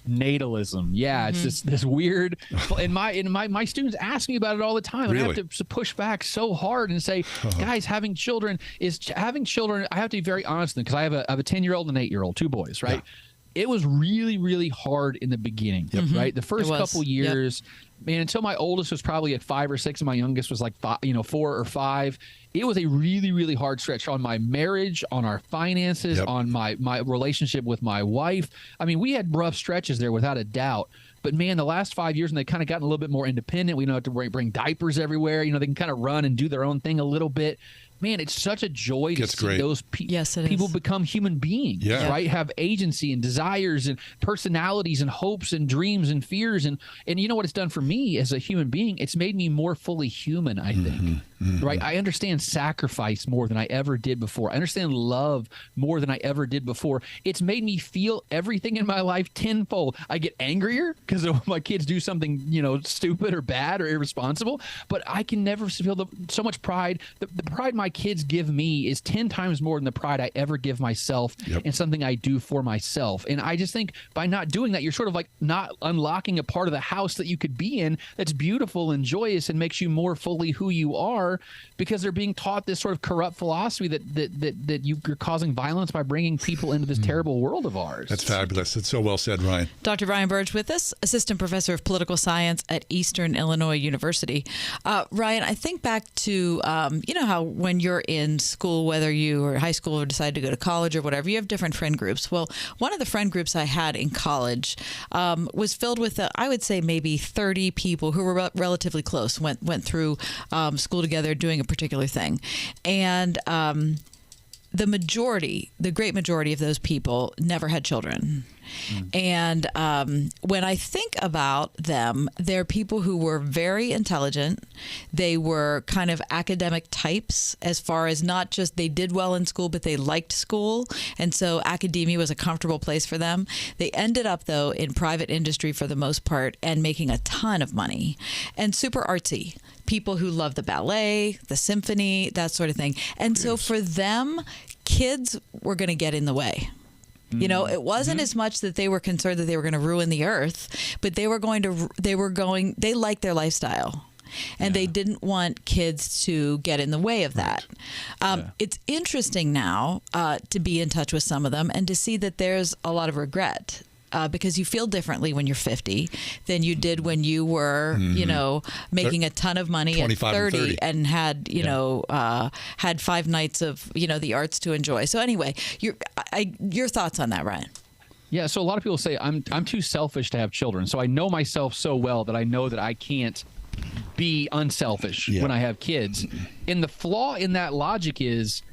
Natalism. Yeah, it's this weird, and my students ask me about it all the time. Really? And I have to push back so hard and say, guys, having children. I have to be very honest with them because I have a 10-year-old and an 8-year-old, two boys, right? It was really, really hard in the beginning, right? The first couple years, man, until my oldest was probably at 5 or 6 and my youngest was 4 or 5. It was a really, really hard stretch on my marriage, on our finances, on my relationship with my wife. We had rough stretches there without a doubt. But, man, the last 5 years, and they've kind of gotten a little bit more independent. We don't have to bring diapers everywhere. They can kind of run and do their own thing a little bit. Man, it's such a joy to see those people become human beings, right? Have agency and desires and personalities and hopes and dreams and fears. And you know what it's done for me as a human being? It's made me more fully human, I think, right? I understand sacrifice more than I ever did before. I understand love more than I ever did before. It's made me feel everything in my life tenfold. I get angrier because my kids do something, stupid or bad or irresponsible, but I can never feel so much pride. The pride my kids give me is 10 times more than the pride I ever give myself in something I do for myself. And I just think by not doing that, you're sort of not unlocking a part of the house that you could be in that's beautiful and joyous and makes you more fully who you are. are because they're being taught this sort of corrupt philosophy that you're causing violence by bringing people into this terrible world of ours. That's fabulous. It's so well said, Ryan. Dr. Ryan Burge with us, Assistant Professor of Political Science at Eastern Illinois University. Ryan, I think back to, how when you're in school, whether you were high school or decide to go to college or whatever, you have different friend groups. Well, one of the friend groups I had in college was filled with, I would say, maybe 30 people who were relatively close, went through school together doing a particular thing. And the great majority of those people never had children. And when I think about them, they're people who were very intelligent. They were kind of academic types as far as not just they did well in school, but they liked school. And so academia was a comfortable place for them. They ended up, though, in private industry for the most part and making a ton of money and super artsy. People who love the ballet, the symphony, that sort of thing. And so for them, kids were going to get in the way. It wasn't as much that they were concerned that they were going to ruin the earth, but they liked their lifestyle. And they didn't want kids to get in the way of that. It's interesting now to be in touch with some of them and to see that there's a lot of regret. Because you feel differently when you're 50 than you did when you were, making a ton of money at 30 and had, had 5 nights of, the arts to enjoy. So anyway, your thoughts on that, Ryan? Yeah, so a lot of people say I'm too selfish to have children. So I know myself so well that I know that I can't be unselfish when I have kids. And the flaw in that logic is,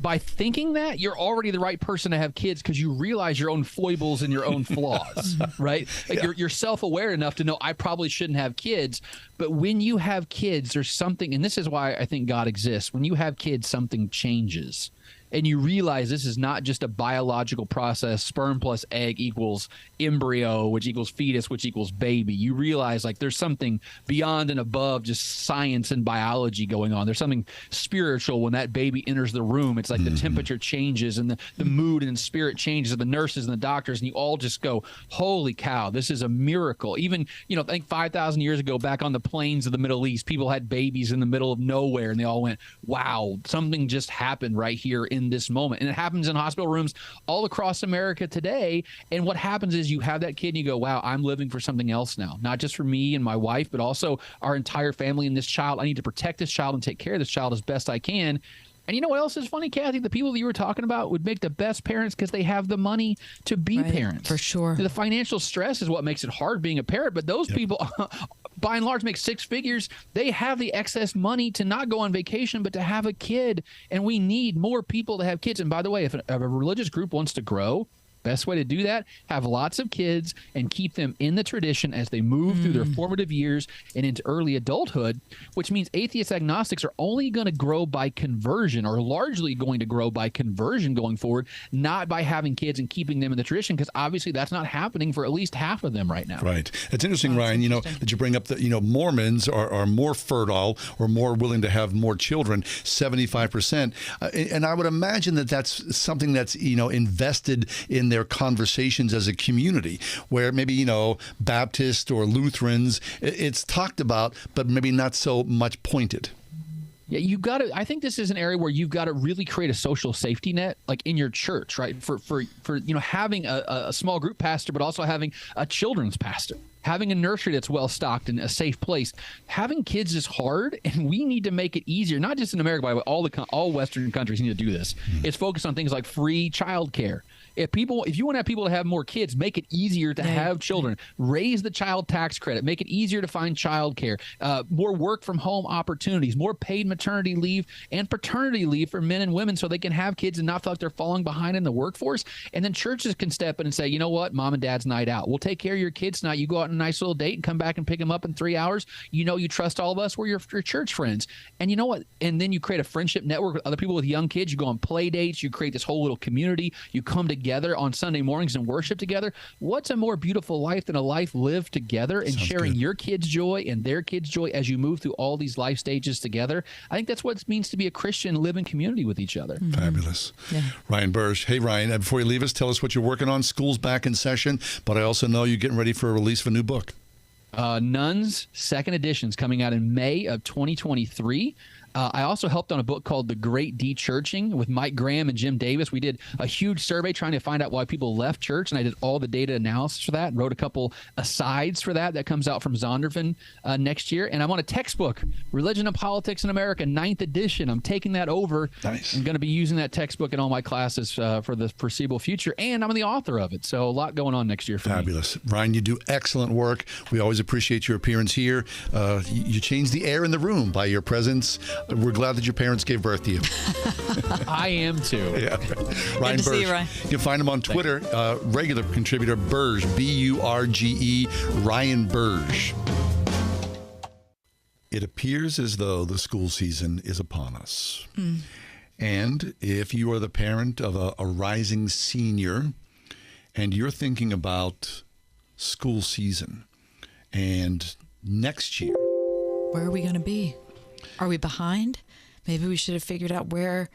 by thinking that, you're already the right person to have kids because you realize your own foibles and your own flaws, right? Like you're self-aware enough to know I probably shouldn't have kids. But when you have kids, there's something, and this is why I think God exists. When you have kids, something changes. And you realize this is not just a biological process, sperm plus egg equals embryo, which equals fetus, which equals baby. You realize like there's something beyond and above just science and biology going on. There's something spiritual when that baby enters the room. It's like the temperature changes and the mood and spirit changes of the nurses and the doctors, and you all just go, holy cow, this is a miracle. Even, I think 5,000 years ago, back on the plains of the Middle East, people had babies in the middle of nowhere, and they all went, wow, something just happened right here in this moment. And it happens in hospital rooms all across America today. And what happens is you have that kid and you go, wow, I'm living for something else now, not just for me and my wife, but also our entire family and this child. I need to protect this child and take care of this child as best I can. And you know what else is funny, Kathy? The people that you were talking about would make the best parents because they have the money to be parents. For sure. The financial stress is what makes it hard being a parent. But those people, by and large, make 6 figures. They have the excess money to not go on vacation, but to have a kid. And we need more people to have kids. And by the way, if a religious group wants to grow, best way to do that, have lots of kids and keep them in the tradition as they move through their formative years and into early adulthood, which means atheist agnostics are only going to grow by conversion, or largely going to grow by conversion going forward, not by having kids and keeping them in the tradition, because obviously that's not happening for at least half of them right now. Right. It's interesting, Ryan, that you bring up that, Mormons are more fertile or more willing to have more children, 75%. And I would imagine that that's something that's, invested in their conversations as a community, where maybe, Baptists or Lutherans, it's talked about, but maybe not so much pointed. Yeah, you got to. I think this is an area where you've got to really create a social safety net, like in your church, right? For having a small group pastor, but also having a children's pastor, having a nursery that's well stocked and a safe place. Having kids is hard, and we need to make it easier. Not just in America, by the way. All Western countries need to do this. It's focused on things like free childcare. If you want to have people to have more kids, make it easier to have children. Raise the child tax credit. Make it easier to find childcare. More work from home opportunities. More paid maternity leave and paternity leave for men and women, so they can have kids and not feel like they're falling behind in the workforce. And then churches can step in and say, you know what, Mom and Dad's night out. We'll take care of your kids tonight. You go out on a nice little date and come back and pick them up in 3 hours. You trust all of us. We're your church friends. And you know what? And then you create a friendship network with other people with young kids. You go on play dates. You create this whole little community. You come together on Sunday mornings and worship together. What's a more beautiful life than a life lived together and sharing your kids' joy and their kids' joy as you move through all these life stages together? I think that's what it means to be a Christian, live in community with each other. Fabulous. Yeah. Ryan Burge. Hey, Ryan, before you leave us, tell us what you're working on. School's back in session, but I also know you're getting ready for a release of a new book. Nuns, second edition's coming out in May of 2023. I also helped on a book called The Great De-Churching with Mike Graham and Jim Davis. We did a huge survey trying to find out why people left church, and I did all the data analysis for that and wrote a couple asides for that comes out from Zondervan next year. And I'm on a textbook, Religion and Politics in America, 9th edition. I'm taking that over. Nice. I'm going to be using that textbook in all my classes for the foreseeable future, and I'm the author of it. So a lot going on next year for Fabulous. Me. Ryan, you do excellent work. We always appreciate your appearance here. You change the air in the room by your presence. We're glad that your parents gave birth to you. I am too. Yeah. Ryan Burge. See you, Ryan. You can find him on Twitter, regular contributor Burge, B-U-R-G-E, Ryan Burge. It appears as though the school season is upon us. And if you are the parent of a rising senior and you're thinking about school season and next year, where are we going to be? Are we behind? Maybe we should have figured out where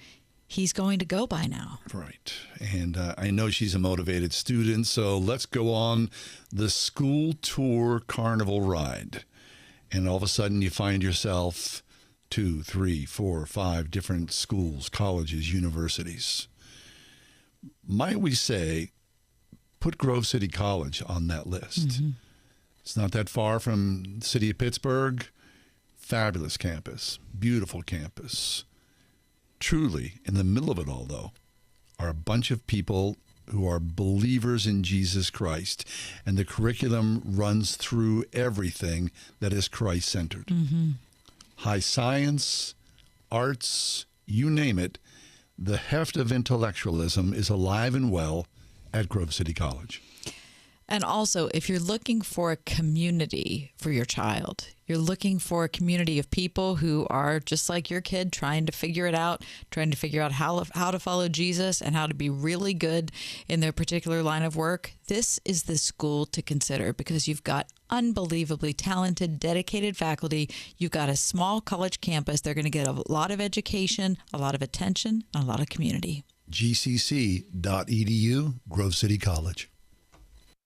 he's going to go by now. Right. And I know she's a motivated student, so let's go on the school tour carnival ride. And all of a sudden you find yourself 2, 3, 4, 5 different schools, colleges, universities. Might we say, put Grove City College on that list. Mm-hmm. It's not that far from the city of Pittsburgh. Fabulous campus, beautiful campus. Truly, in the middle of it all, though, are a bunch of people who are believers in Jesus Christ, and the curriculum runs through everything that is Christ-centered. Mm-hmm. High science, arts, you name it, the heft of intellectualism is alive and well at Grove City College. And also, if you're looking for a community for your child, you're looking for a community of people who are just like your kid, trying to figure it out, trying to figure out how to follow Jesus and how to be really good in their particular line of work, this is the school to consider because you've got unbelievably talented, dedicated faculty. You've got a small college campus. They're going to get a lot of education, a lot of attention, and a lot of community. gcc.edu, Grove City College.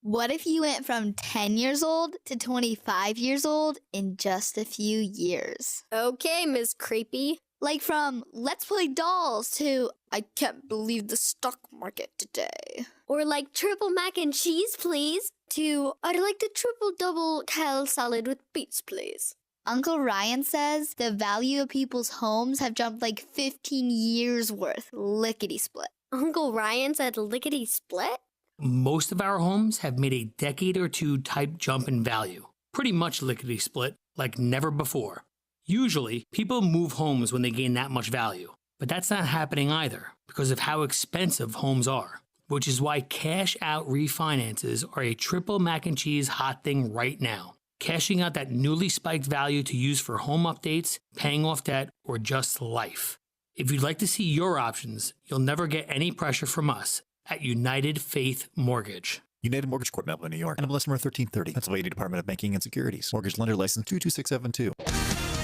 What if you went from 10 years old to 25 years old in just a few years? Okay, Ms. Creepy. Like from let's play dolls to I can't believe the stock market today. Or like triple mac and cheese, please, to I'd like the triple double kale salad with beets, please. Uncle Ryan says the value of people's homes have jumped like 15 years worth, lickety-split. Uncle Ryan said lickety-split? Most of our homes have made a decade or two type jump in value. Pretty much lickety-split, like never before. Usually, people move homes when they gain that much value. But that's not happening either, because of how expensive homes are. Which is why cash-out refinances are a triple mac and cheese hot thing right now. Cashing out that newly spiked value to use for home updates, paying off debt, or just life. If you'd like to see your options, you'll never get any pressure from us at United Faith Mortgage. United Mortgage Corp, Melville, New York. NMLS number 1330. Pennsylvania Department of Banking and Securities. Mortgage lender license 22672.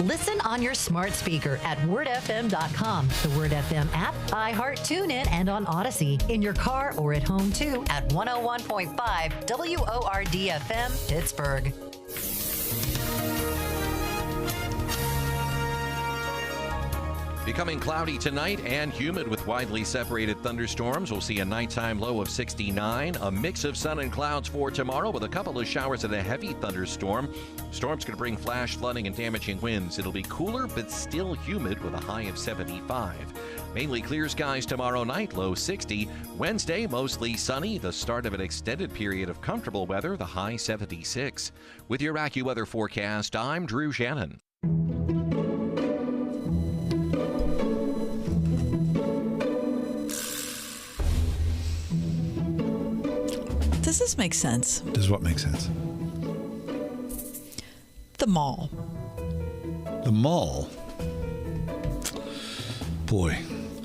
Listen on your smart speaker at wordfm.com, the Word FM app, iHeart, TuneIn, and on Odyssey. In your car or at home, too, at 101.5 WORD-FM, Pittsburgh. Becoming cloudy tonight and humid with widely separated thunderstorms. We'll see a nighttime low of 69. A mix of sun and clouds for tomorrow with a couple of showers and a heavy thunderstorm. Storm's going to bring flash flooding and damaging winds. It'll be cooler but still humid with a high of 75. Mainly clear skies tomorrow night, low 60. Wednesday, mostly sunny. The start of an extended period of comfortable weather, the high 76. With your AccuWeather forecast, I'm Drew Shannon. Does this make sense? Does what make sense? The mall. The mall? Boy,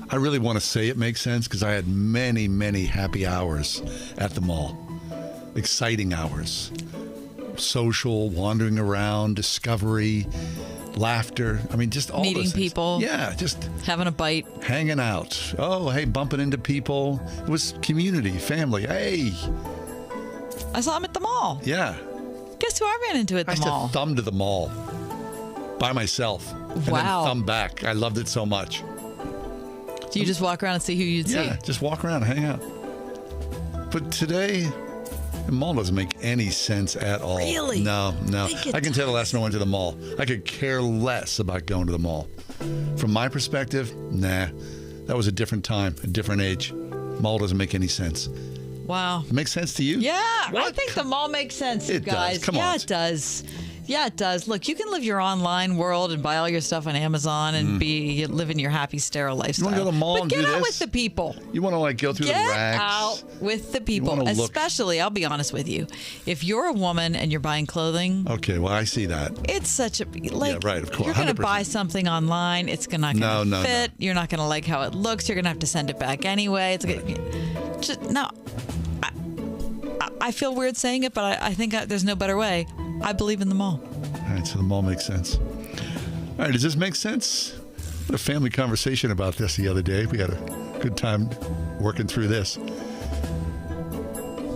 I really want to say it makes sense because I had many, many happy hours at the mall. Exciting hours. Social, wandering around, discovery, laughter. I mean, just all meeting people. Yeah, just having a bite. Hanging out. Oh, hey, bumping into people. It was community, family. Hey. I saw him at the mall. Yeah. Guess who I ran into at the mall? I used to thumb to the mall. by myself. And then thumb back. I loved it so much. Do you just walk around and see who you'd see? Yeah, just walk around and hang out. But today, the mall doesn't make any sense at all. Really? No. I can tell the last time I went to the mall. I could care less about going to the mall. From my perspective, nah. That was a different time, a different age. Mall doesn't make any sense. Wow. It makes sense to you? Yeah, I think the mall makes sense, you guys. Does. Come on. Yeah, it does. Yeah, it does. Look, you can live your online world and buy all your stuff on Amazon and be living your happy, sterile lifestyle. You want to go to the mall and do this? Get out with the people. You want to go through the racks? Get out with the people. Especially, I'll be honest with you, if you're a woman and you're buying clothing. Okay, well, I see that. It's such a yeah, right. Of course, you're going to 100%. buy something online. It's not going to fit. You're not going to like how it looks. You're going to have to send it back anyway. I feel weird saying it, but I think there's no better way. I believe in the mall. All right, so the mall makes sense. All right, does this make sense? We had a family conversation about this the other day. We had a good time working through this.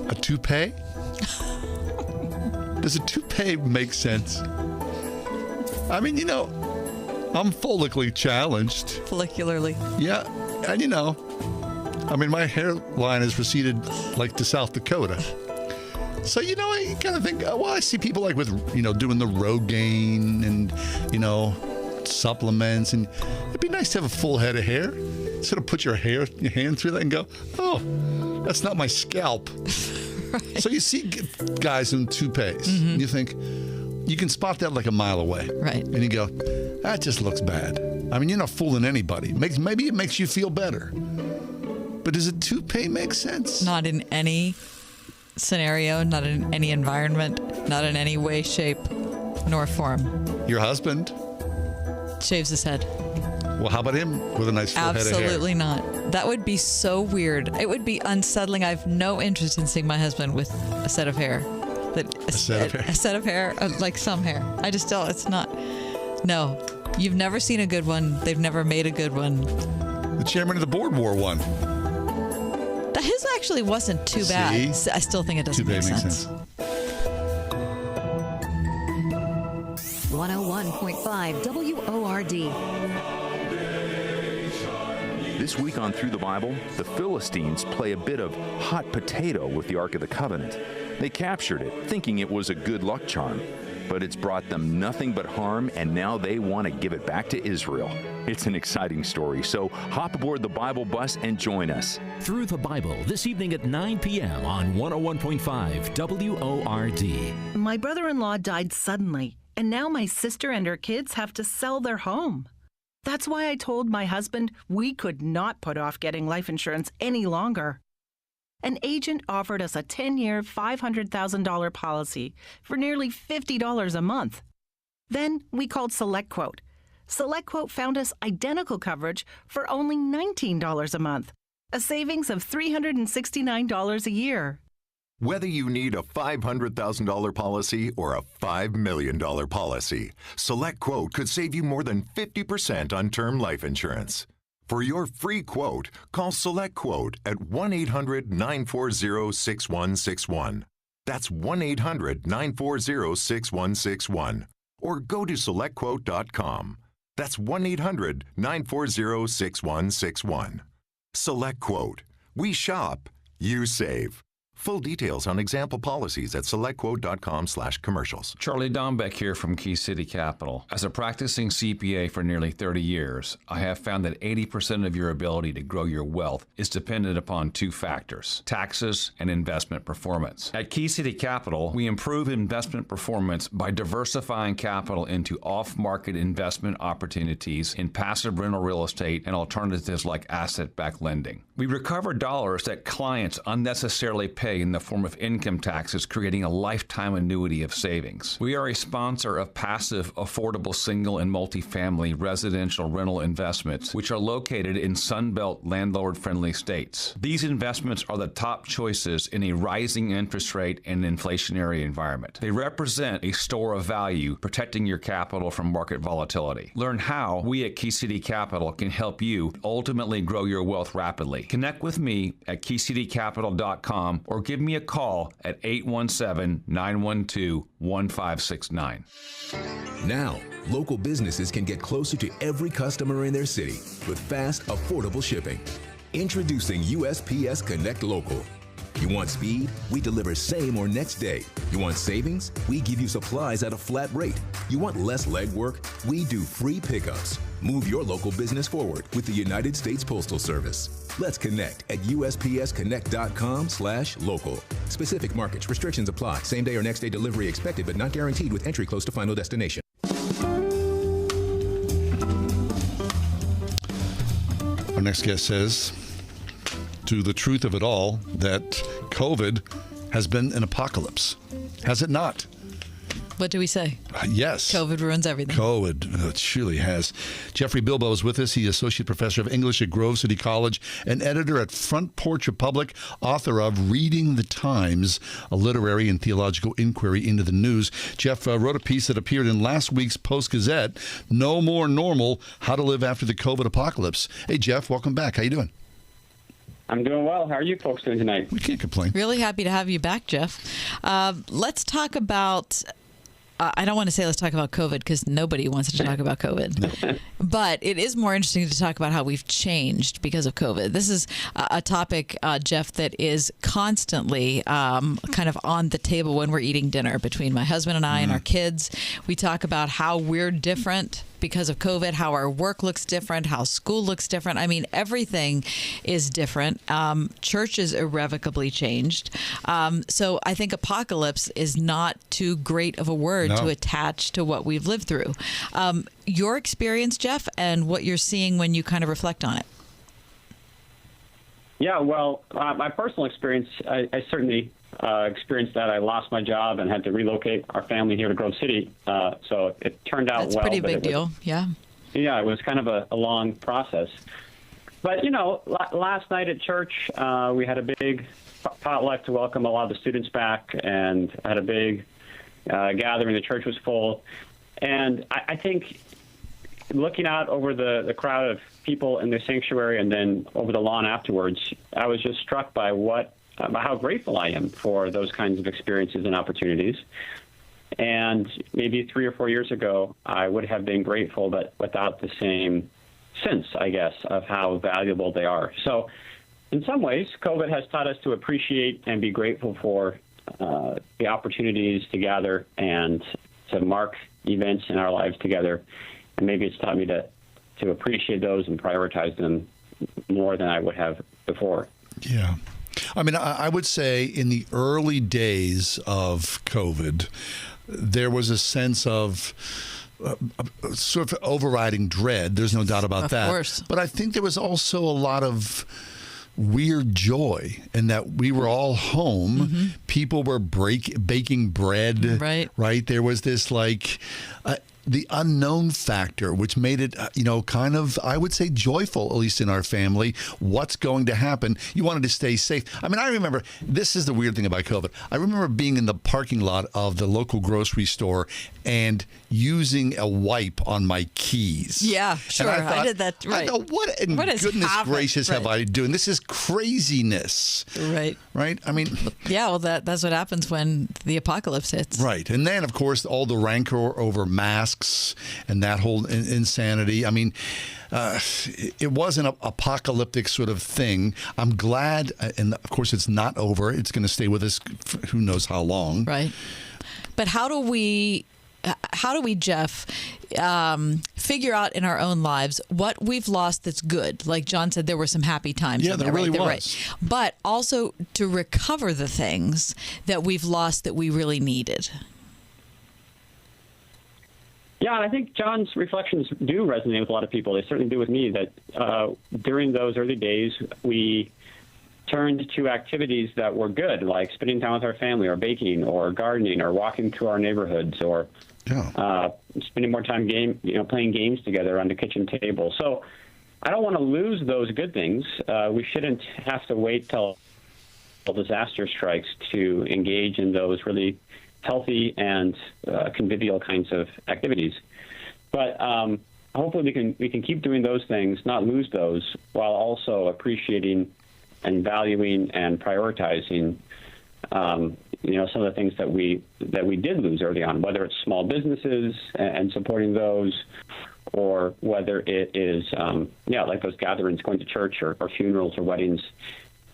A toupee? Does a toupee make sense? I mean, I'm follically challenged. Follicularly. Yeah, and my hairline has receded like to South Dakota. So, I kind of think, I see people with, doing the Rogaine and, supplements. And it'd be nice to have a full head of hair. Sort of put your hand through that and go, oh, that's not my scalp. Right. So you see guys in toupees, and you think, you can spot that like a mile away. Right. And you go, that just looks bad. I mean, you're not fooling anybody. Maybe it makes you feel better. But does a toupee make sense? Not in any scenario, not in any environment, not in any way, shape, nor form. Your husband shaves his head. Well, how about him with a nice full head of hair? Absolutely not. That would be so weird. It would be unsettling. I have no interest in seeing my husband with a set of hair. A set of hair, like some hair. I just don't. It's not. No, you've never seen a good one. They've never made a good one. The chairman of the board wore one. His actually wasn't too bad. I still think it doesn't make sense. 101.5 WORD. This week on Through the Bible, the Philistines play a bit of hot potato with the Ark of the Covenant. They captured it, thinking it was a good luck charm. But it's brought them nothing but harm, and now they want to give it back to Israel. It's an exciting story, so hop aboard the Bible bus and join us. Through the Bible, this evening at 9 p.m. on 101.5 WORD. My brother-in-law died suddenly, and now my sister and her kids have to sell their home. That's why I told my husband we could not put off getting life insurance any longer. An agent offered us a 10-year, $500,000 policy for nearly $50 a month. Then we called SelectQuote. SelectQuote found us identical coverage for only $19 a month, a savings of $369 a year. Whether you need a $500,000 policy or a $5 million policy, SelectQuote could save you more than 50% on term life insurance. For your free quote, call SelectQuote at 1-800-940-6161. That's 1-800-940-6161. Or go to SelectQuote.com. That's 1-800-940-6161. SelectQuote. We shop, you save. Full details on example policies at SelectQuote.com/commercials. Charlie Dombeck here from Key City Capital. As a practicing CPA for nearly 30 years, I have found that 80% of your ability to grow your wealth is dependent upon two factors: taxes and investment performance. At Key City Capital, we improve investment performance by diversifying capital into off-market investment opportunities in passive rental real estate and alternatives like asset-backed lending. We recover dollars that clients unnecessarily pay in the form of income taxes, creating a lifetime annuity of savings. We are a sponsor of passive, affordable single and multifamily residential rental investments, which are located in Sunbelt landlord-friendly states. These investments are the top choices in a rising interest rate and inflationary environment. They represent a store of value, protecting your capital from market volatility. Learn how we at Key City Capital can help you ultimately grow your wealth rapidly. Connect with me at keycitycapital.com or or give me a call at 817-912-1569. Now, local businesses can get closer to every customer in their city with fast, affordable shipping. Introducing USPS Connect Local. You want speed? We deliver same or next day. You want savings? We give you supplies at a flat rate. You want less legwork? We do free pickups. Move your local business forward with the United States Postal Service. Let's connect at USPSConnect.com/local. Specific markets, restrictions apply. Same day or next day delivery expected, but not guaranteed with entry close to final destination. Our next guest says, to the truth of it all, that COVID has been an apocalypse. Has it not? What do we say? Yes. COVID ruins everything. COVID, it surely has. Jeffrey Bilbo is with us. He's Associate Professor of English at Grove City College and editor at Front Porch Republic, author of Reading the Times, a literary and theological inquiry into the news. Jeff wrote a piece that appeared in last week's Post-Gazette, No More Normal, How to Live After the COVID Apocalypse. Hey, Jeff, welcome back. How you doing? I'm doing well. How are you folks doing tonight? We can't complain. Really happy to have you back, Jeff. Let's talk about... I don't want to say let's talk about COVID because nobody wants to talk about COVID. But it is more interesting to talk about how we've changed because of COVID. This is a topic, Jeff, that is constantly kind of on the table when we're eating dinner between my husband and I and our kids. We talk about how we're different because of COVID, how our work looks different, how school looks different. I mean, everything is different. Church is irrevocably changed. So I think apocalypse is not too great of a word to attach to what we've lived through. Your experience, Jeff, and what you're seeing when you kind of reflect on it. Yeah, well, my personal experience, I certainly experienced that. I lost my job and had to relocate our family here to Grove City. So it turned out That's well. That's a pretty big deal, yeah. Yeah, it was kind of a long process. But, you know, last night at church, we had a big potluck to welcome a lot of the students back, and had a big gathering. The church was full. And I think looking out over the crowd of people in the sanctuary and then over the lawn afterwards, I was just struck by how grateful I am for those kinds of experiences and opportunities. And maybe 3 or 4 years ago, I would have been grateful, but without the same sense, I guess, of how valuable they are. So in some ways, COVID has taught us to appreciate and be grateful for the opportunities to gather and to mark events in our lives together. And maybe it's taught me to appreciate those and prioritize them more than I would have before. Yeah. I mean, I would say in the early days of COVID, there was a sense of sort of overriding dread. There's no doubt about that. Of course. But I think there was also a lot of weird joy in that we were all home. Mm-hmm. People were baking bread. Right. There was this the unknown factor, which made it, kind of, I would say, joyful, at least in our family. What's going to happen? You wanted to stay safe. I mean, I remember, this is the weird thing about COVID. I remember being in the parking lot of the local grocery store and using a wipe on my keys. Yeah, sure. I did that. Right. I thought, what in goodness gracious have I doing? This is craziness. Right. Right? I mean. Yeah, well, that's what happens when the apocalypse hits. Right. And then, of course, all the rancor over masks and that whole insanity. I mean, it was an apocalyptic sort of thing. I'm glad, and of course it's not over. It's going to stay with us for who knows how long. Right. But how do we, Jeff, figure out in our own lives what we've lost that's good? Like John said, there were some happy times. Yeah, there really was. Right. But also to recover the things that we've lost that we really needed. Yeah, I think John's reflections do resonate with a lot of people. They certainly do with me, that during those early days, we turned to activities that were good, like spending time with our family, or baking, or gardening, or walking through our neighborhoods, or spending more time playing games together on the kitchen table. So I don't want to lose those good things. We shouldn't have to wait till disaster strikes to engage in those really healthy and convivial kinds of activities. But hopefully we can keep doing those things, not lose those, while also appreciating and valuing and prioritizing some of the things that we did lose early on, whether it's small businesses and supporting those, or whether it is, like those gatherings, going to church or funerals or weddings,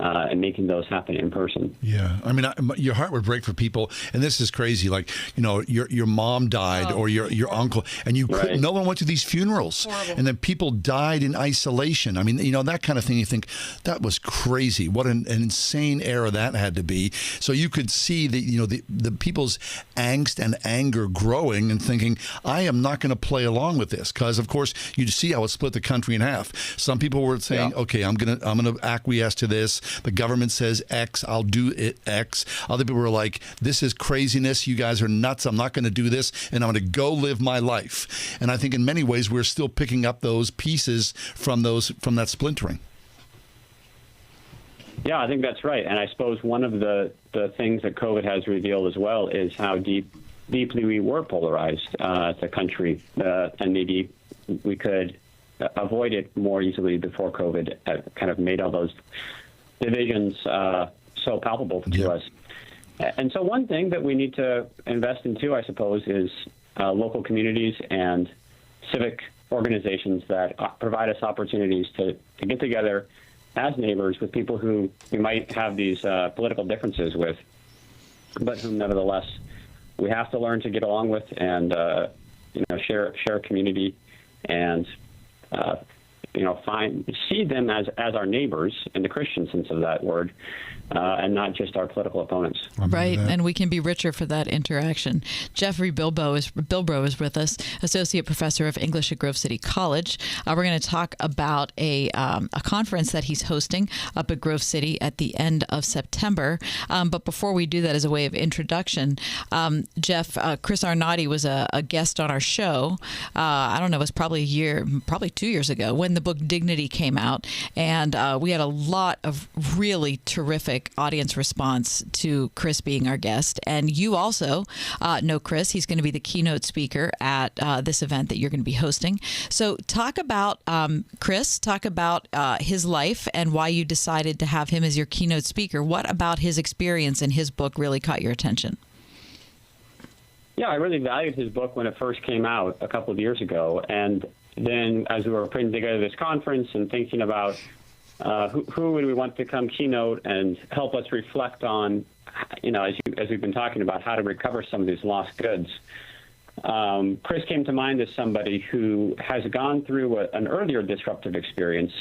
and making those happen in person. Yeah, I mean, your heart would break for people, and this is crazy. Like, your mom died, or your uncle, and no one went to these funerals. Horrible. And then people died in isolation. I mean, that kind of thing. You think that was crazy. What an insane era that had to be. So you could see the people's angst and anger growing, and thinking, I am not going to play along with this, because of course you see how it split the country in half. Some people were saying, okay, I'm gonna acquiesce to this. The government says X, I'll do it X. Other people were like, this is craziness. You guys are nuts. I'm not going to do this, and I'm going to go live my life. And I think in many ways we're still picking up those pieces from that splintering. Yeah, I think that's right. And I suppose one of the things that COVID has revealed as well is how deeply we were polarized as a country, and maybe we could avoid it more easily before COVID kind of made all those divisions so palpable to us. And so one thing that we need to invest in too, I suppose, is local communities and civic organizations that provide us opportunities to get together as neighbors with people who we might have these political differences with, but whom nevertheless we have to learn to get along with and share community and see them as our neighbors in the Christian sense of that word, and not just our political opponents. Right, and we can be richer for that interaction. Jeffrey Bilbrough is with us, Associate Professor of English at Grove City College. We're going to talk about a conference that he's hosting up at Grove City at the end of September. But before we do that, as a way of introduction, Jeff, Chris Arnott was a guest on our show. I don't know, it was probably 2 years ago when the book Dignity came out, and we had a lot of really terrific audience response to Chris being our guest. And you also know Chris. He's going to be the keynote speaker at this event that you're going to be hosting. So talk about Chris, talk about his life and why you decided to have him as your keynote speaker. What about his experience and his book really caught your attention? Yeah, I really valued his book when it first came out a couple of years ago. And then as we were putting together this conference and thinking about who would we want to come keynote and help us reflect on, as we've been talking about, how to recover some of these lost goods, Chris came to mind as somebody who has gone through an earlier disruptive experience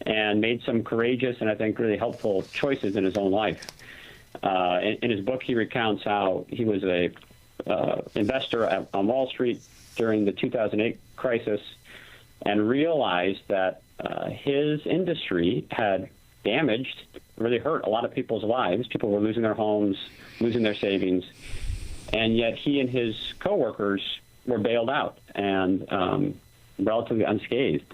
and made some courageous and I think really helpful choices in his own life. In his book, he recounts how he was a investor on Wall Street during the 2008 crisis and realized that his industry had damaged, really hurt a lot of people's lives. People were losing their homes, losing their savings, and yet he and his coworkers were bailed out and relatively unscathed.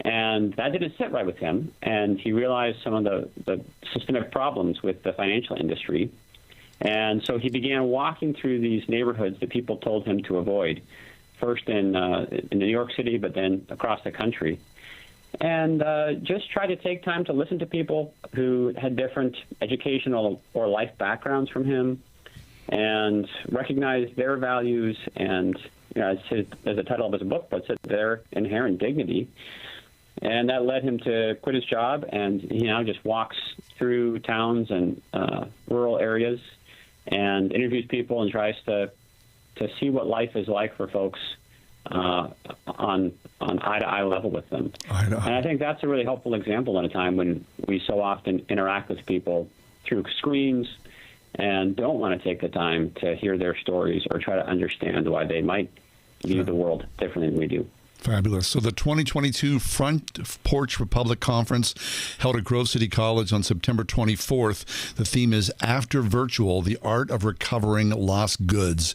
And that didn't sit right with him, and he realized some of the systemic problems with the financial industry. And so he began walking through these neighborhoods that people told him to avoid, first in New York City, but then across the country. And just try to take time to listen to people who had different educational or life backgrounds from him and recognize their values and, as the title of his book puts it, their inherent dignity. And that led him to quit his job, and he now just walks through towns and rural areas and interviews people and tries to see what life is like for folks on eye-to-eye level with them. And I think that's a really helpful example in a time when we so often interact with people through screens and don't want to take the time to hear their stories or try to understand why they might view the world differently than we do. Fabulous. So the 2022 Front Porch Republic Conference held at Grove City College on September 24th. The theme is After Virtual, the Art of Recovering Lost Goods.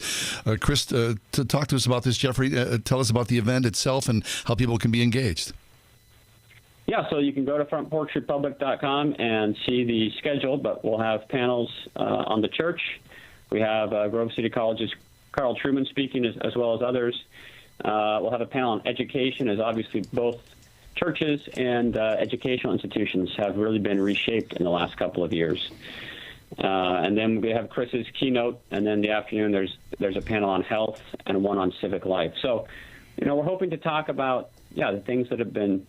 Chris, to talk to us about this, Jeffrey, tell us about the event itself and how people can be engaged. Yeah, so you can go to frontporchrepublic.com and see the schedule, but we'll have panels on the church. We have Grove City College's Carl Truman speaking as well as others. We'll have a panel on education, as obviously both churches and educational institutions have really been reshaped in the last couple of years. And then we have Chris's keynote, and then in the afternoon there's a panel on health and one on civic life. So, we're hoping to talk about, the things that have been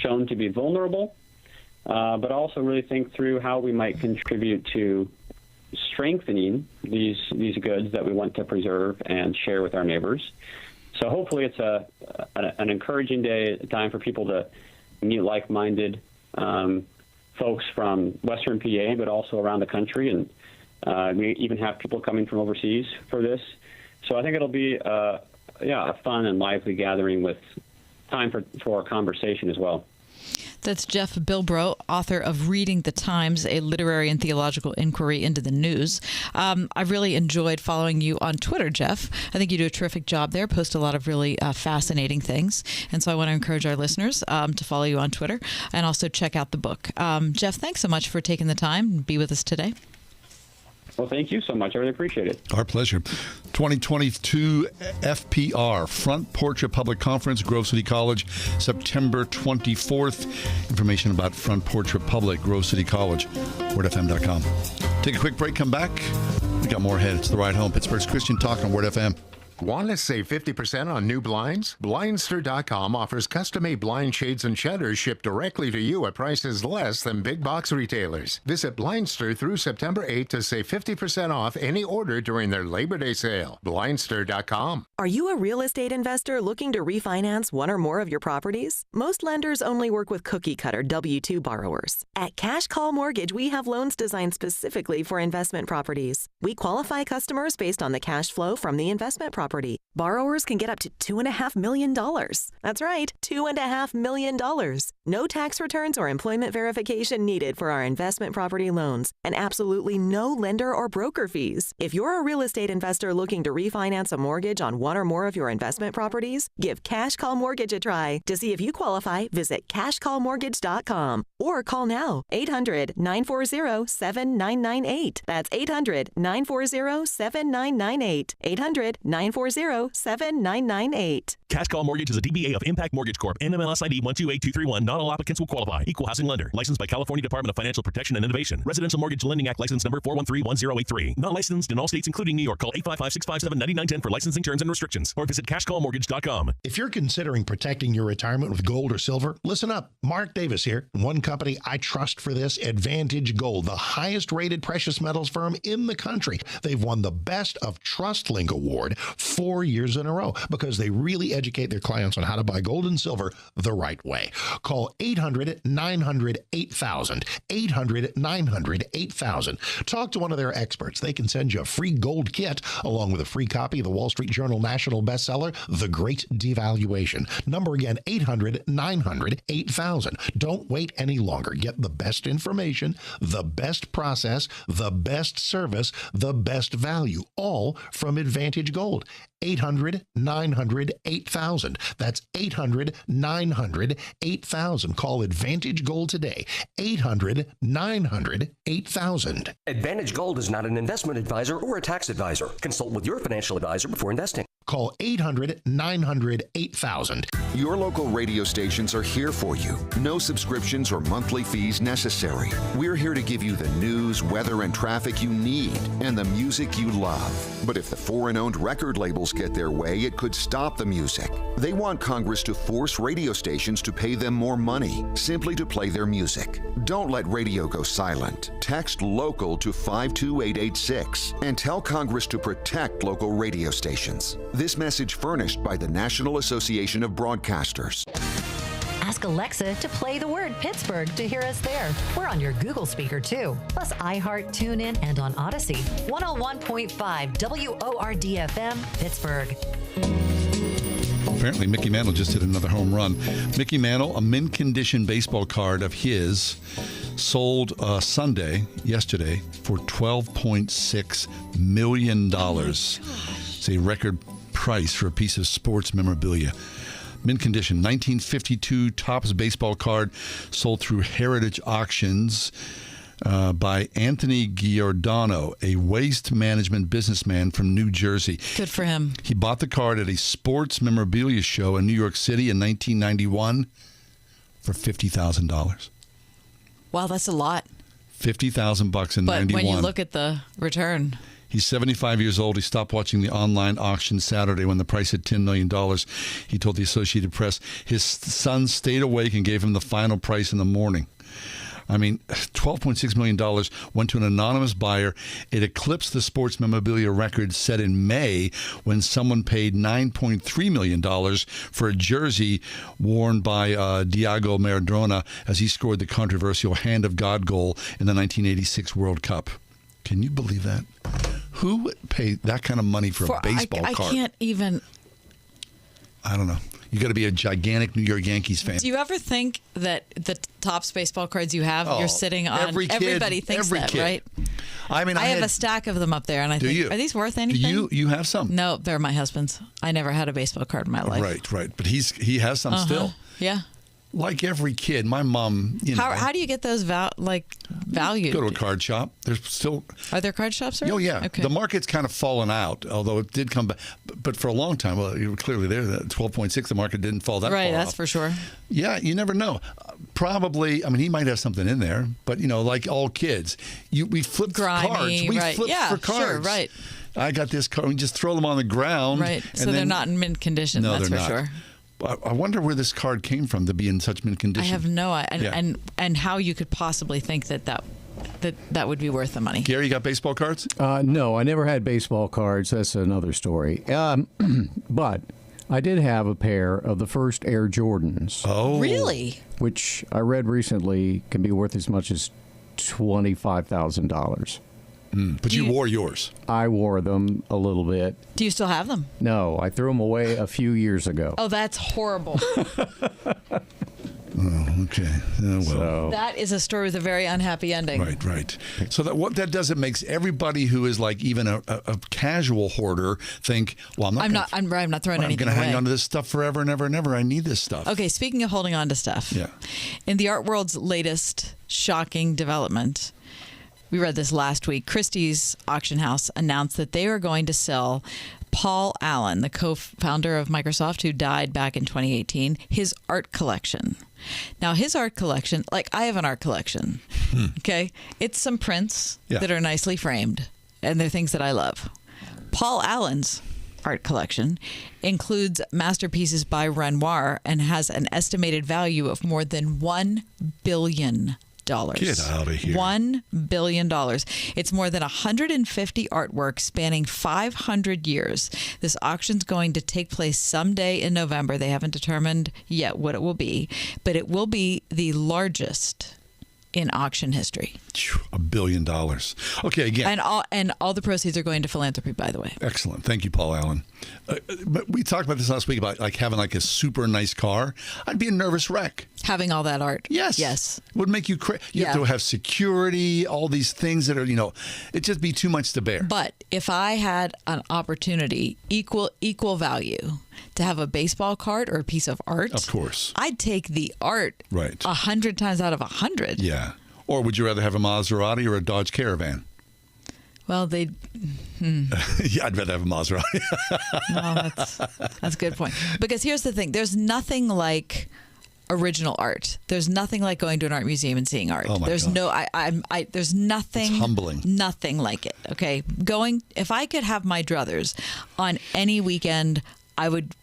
shown to be vulnerable, but also really think through how we might contribute to strengthening these goods that we want to preserve and share with our neighbors. So hopefully it's an encouraging time for people to meet like-minded folks from Western PA, but also around the country, and we even have people coming from overseas for this. So I think it'll be a fun and lively gathering with time for a conversation as well. That's Jeff Bilbrough, author of Reading the Times, a literary and theological inquiry into the news. I've really enjoyed following you on Twitter, Jeff. I think you do a terrific job there, post a lot of really fascinating things. And so I want to encourage our listeners to follow you on Twitter and also check out the book. Jeff, thanks so much for taking the time to be with us today. Well, thank you so much. I really appreciate it. Our pleasure. 2022 FPR, Front Porch Republic Conference, Grove City College, September 24th. Information about Front Porch Republic, Grove City College, wordfm.com. Take a quick break, come back. We got more ahead. It's The Ride Home, Pittsburgh's Christian Talk on Word FM. Want to save 50% on new blinds? Blindster.com offers custom-made blind shades and shutters shipped directly to you at prices less than big box retailers. Visit Blindster through September 8th to save 50% off any order during their Labor Day sale. Blindster.com. Are you a real estate investor looking to refinance one or more of your properties? Most lenders only work with cookie-cutter W-2 borrowers. At Cash Call Mortgage, we have loans designed specifically for investment properties. We qualify customers based on the cash flow from the investment property. Borrowers can get up to $2.5 million. That's right, $2.5 million. No tax returns or employment verification needed for our investment property loans, and absolutely no lender or broker fees. If you're a real estate investor looking to refinance a mortgage on one or more of your investment properties, give Cash Call Mortgage a try. To see if you qualify, visit cashcallmortgage.com or call now, 800-940-7998. That's 800-940-7998. 800-940-7998. Cash Call Mortgage is a DBA of Impact Mortgage Corp. NMLS ID 128231. Not all applicants will qualify. Equal housing lender. Licensed by California Department of Financial Protection and Innovation. Residential Mortgage Lending Act license number 4131083. Not licensed in all states including New York. Call 855-657-9910 for licensing terms and restrictions. Or visit cashcallmortgage.com. If you're considering protecting your retirement with gold or silver, listen up. Mark Davis here. One company I trust for this, Advantage Gold, the highest rated precious metals firm in the country. They've won the Best of TrustLink Award 4 years in a row because they really educate their clients on how to buy gold and silver the right way. Call 800-900-8000. 800-900-8000. Talk to one of their experts. They can send you a free gold kit along with a free copy of the Wall Street Journal national bestseller, The Great Devaluation. Number again, 800-900-8000. Don't wait any longer. Get the best information, the best process, the best service, the best value, all from Advantage Gold. 800-900-8000. That's 800-900-8000. Call Advantage Gold today. 800-900-8000. Advantage Gold is not an investment advisor or a tax advisor. Consult with your financial advisor before investing. Call 800-900-8000. Your local radio stations are here for you. No subscriptions or monthly fees necessary. We're here to give you the news, weather, and traffic you need and the music you love. But if the foreign-owned record labels get their way, it could stop the music. They want Congress to force radio stations to pay them more money simply to play their music. Don't let radio go silent. Text LOCAL to 52886 and tell Congress to protect local radio stations. This message furnished by the National Association of Broadcasters. Ask Alexa to play the word Pittsburgh to hear us there. We're on your Google speaker too, plus iHeart, TuneIn, and on Odyssey. 101.5 WORD-FM, Pittsburgh. Apparently, Mickey Mantle just hit another home run. Mickey Mantle, a mint condition baseball card of his, sold yesterday, for $12.6 million. It's a record price for a piece of sports memorabilia. Mint condition, 1952 Topps baseball card sold through Heritage Auctions by Anthony Giordano, a waste management businessman from New Jersey. Good for him. He bought the card at a sports memorabilia show in New York City in 1991 for $50,000. Wow, that's a lot. $50,000 in but 91. When you look at the return. He's 75 years old. He stopped watching the online auction Saturday when the price hit $10 million. He told the Associated Press his son stayed awake and gave him the final price in the morning. I mean, $12.6 million went to an anonymous buyer. It eclipsed the sports memorabilia record set in May when someone paid $9.3 million for a jersey worn by Diego Maradona as he scored the controversial Hand of God goal in the 1986 World Cup. Can you believe that? Who would pay that kind of money for a baseball card? I can't even. I don't know. You got to be a gigantic New York Yankees fan. Do you ever think that the Topps baseball cards you have, you're sitting on? Everybody thinks that, right? I mean, I have a stack of them up there, and I think, are these worth anything? Do you have some? No, they're my husband's. I never had a baseball card in my life. Right. But he has some still. Yeah. Like every kid, my mom. How do you get those valued? Go to a card shop. There's still. Are there card shops? Right? Oh yeah. Okay. The market's kind of fallen out, although it did come back. But for a long time, well, you were clearly there. That 12.6, the market didn't fall that far. Right. That's off. for sure. Yeah, you never know. Probably. I mean, he might have something in there, but like all kids, we flipped cards. We flipped for cards. Sure. Right. I got this card. We just throw them on the ground. Right. So they're not in mint condition. No, that's they're for not. sure. I wonder where this card came from to be in such mint condition. I have no idea. And how you could possibly think that would be worth the money. Gary, you got baseball cards? No, I never had baseball cards. That's another story. But I did have a pair of the first Air Jordans. Oh. Really? Which I read recently can be worth as much as $25,000. But you wore yours. I wore them a little bit. Do you still have them? No, I threw them away a few years ago. Oh, that's horrible. Oh, okay. Well. So, that is a story with a very unhappy ending. Right. So what that does, it makes everybody who is like even a casual hoarder think, well, I'm not throwing anything away. I'm going to hang on to this stuff forever and ever and ever. I need this stuff. Okay, speaking of holding on to stuff. Yeah. In the art world's latest shocking development, we read this last week. Christie's auction house announced that they were going to sell Paul Allen, the co-founder of Microsoft, who died back in 2018, his art collection. Now, his art collection, like I have an art collection, okay? It's some prints that are nicely framed, and they're things that I love. Paul Allen's art collection includes masterpieces by Renoir and has an estimated value of more than $1 billion. Get out of here. $1 billion. It's more than 150 artworks spanning 500 years. This auction's going to take place someday in November. They haven't determined yet what it will be, but it will be the largest in auction history. $1 billion. Okay, again. And all the proceeds are going to philanthropy, by the way. Excellent. Thank you, Paul Allen. But we talked about this last week about like having like a super nice car. I'd be a nervous wreck. Having all that art. Yes. It would make you crazy. You have to have security, all these things that are, it'd just be too much to bear. But if I had an opportunity, equal value, to have a baseball card or a piece of art, of course, I'd take the art 100 times out of 100. Yeah. Or would you rather have a Maserati or a Dodge Caravan? Well, Yeah, I'd rather have a Maserati. No, that's a good point. Because here's the thing: there's nothing like original art. There's nothing like going to an art museum and seeing art. Oh my there's God. there's nothing. It's humbling. Nothing like it. Okay, if I could have my druthers on any weekend, I would.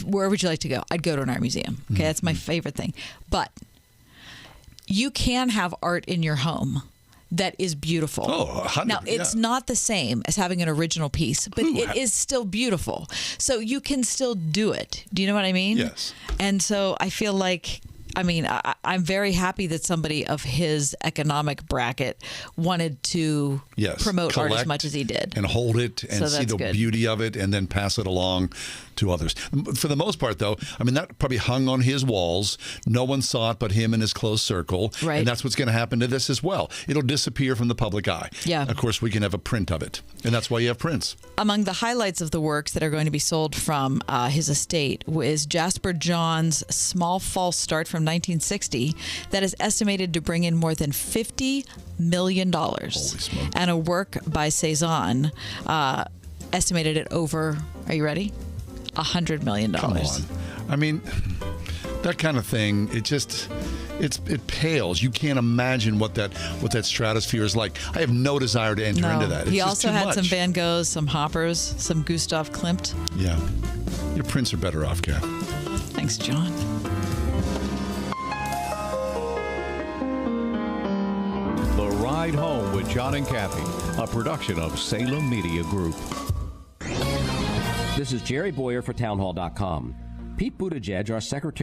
Where would you like to go? I'd go to an art museum. Okay, that's my favorite thing. But you can have art in your home that is beautiful. Oh, 100%. Now, it's not the same as having an original piece, but it is still beautiful. So you can still do it. Do you know what I mean? Yes. And so I feel like, I'm very happy that somebody of his economic bracket wanted to promote art as much as he did. And hold it and see the beauty of it and then pass it along to others. For the most part, though, that probably hung on his walls. No one saw it but him and his close circle. Right. And that's what's going to happen to this as well. It'll disappear from the public eye. Yeah. Of course, we can have a print of it. And that's why you have prints. Among the highlights of the works that are going to be sold from his estate is Jasper John's Small False Start from 1960 that is estimated to bring in more than $50 million. Holy smokes. And a work by Cezanne estimated at over, are you ready? $100 million. Come on. That kind of thing, it just, it pales. You can't imagine what that stratosphere is like. I have no desire to enter into that. It's he just also too had much. some Van Goghs, some Hoppers, some Gustav Klimt. Yeah. Your prints are better off, Kath. Thanks, John. The Ride Home with John and Kathy, a production of Salem Media Group. This is Jerry Boyer for Townhall.com. Pete Buttigieg, our Secretary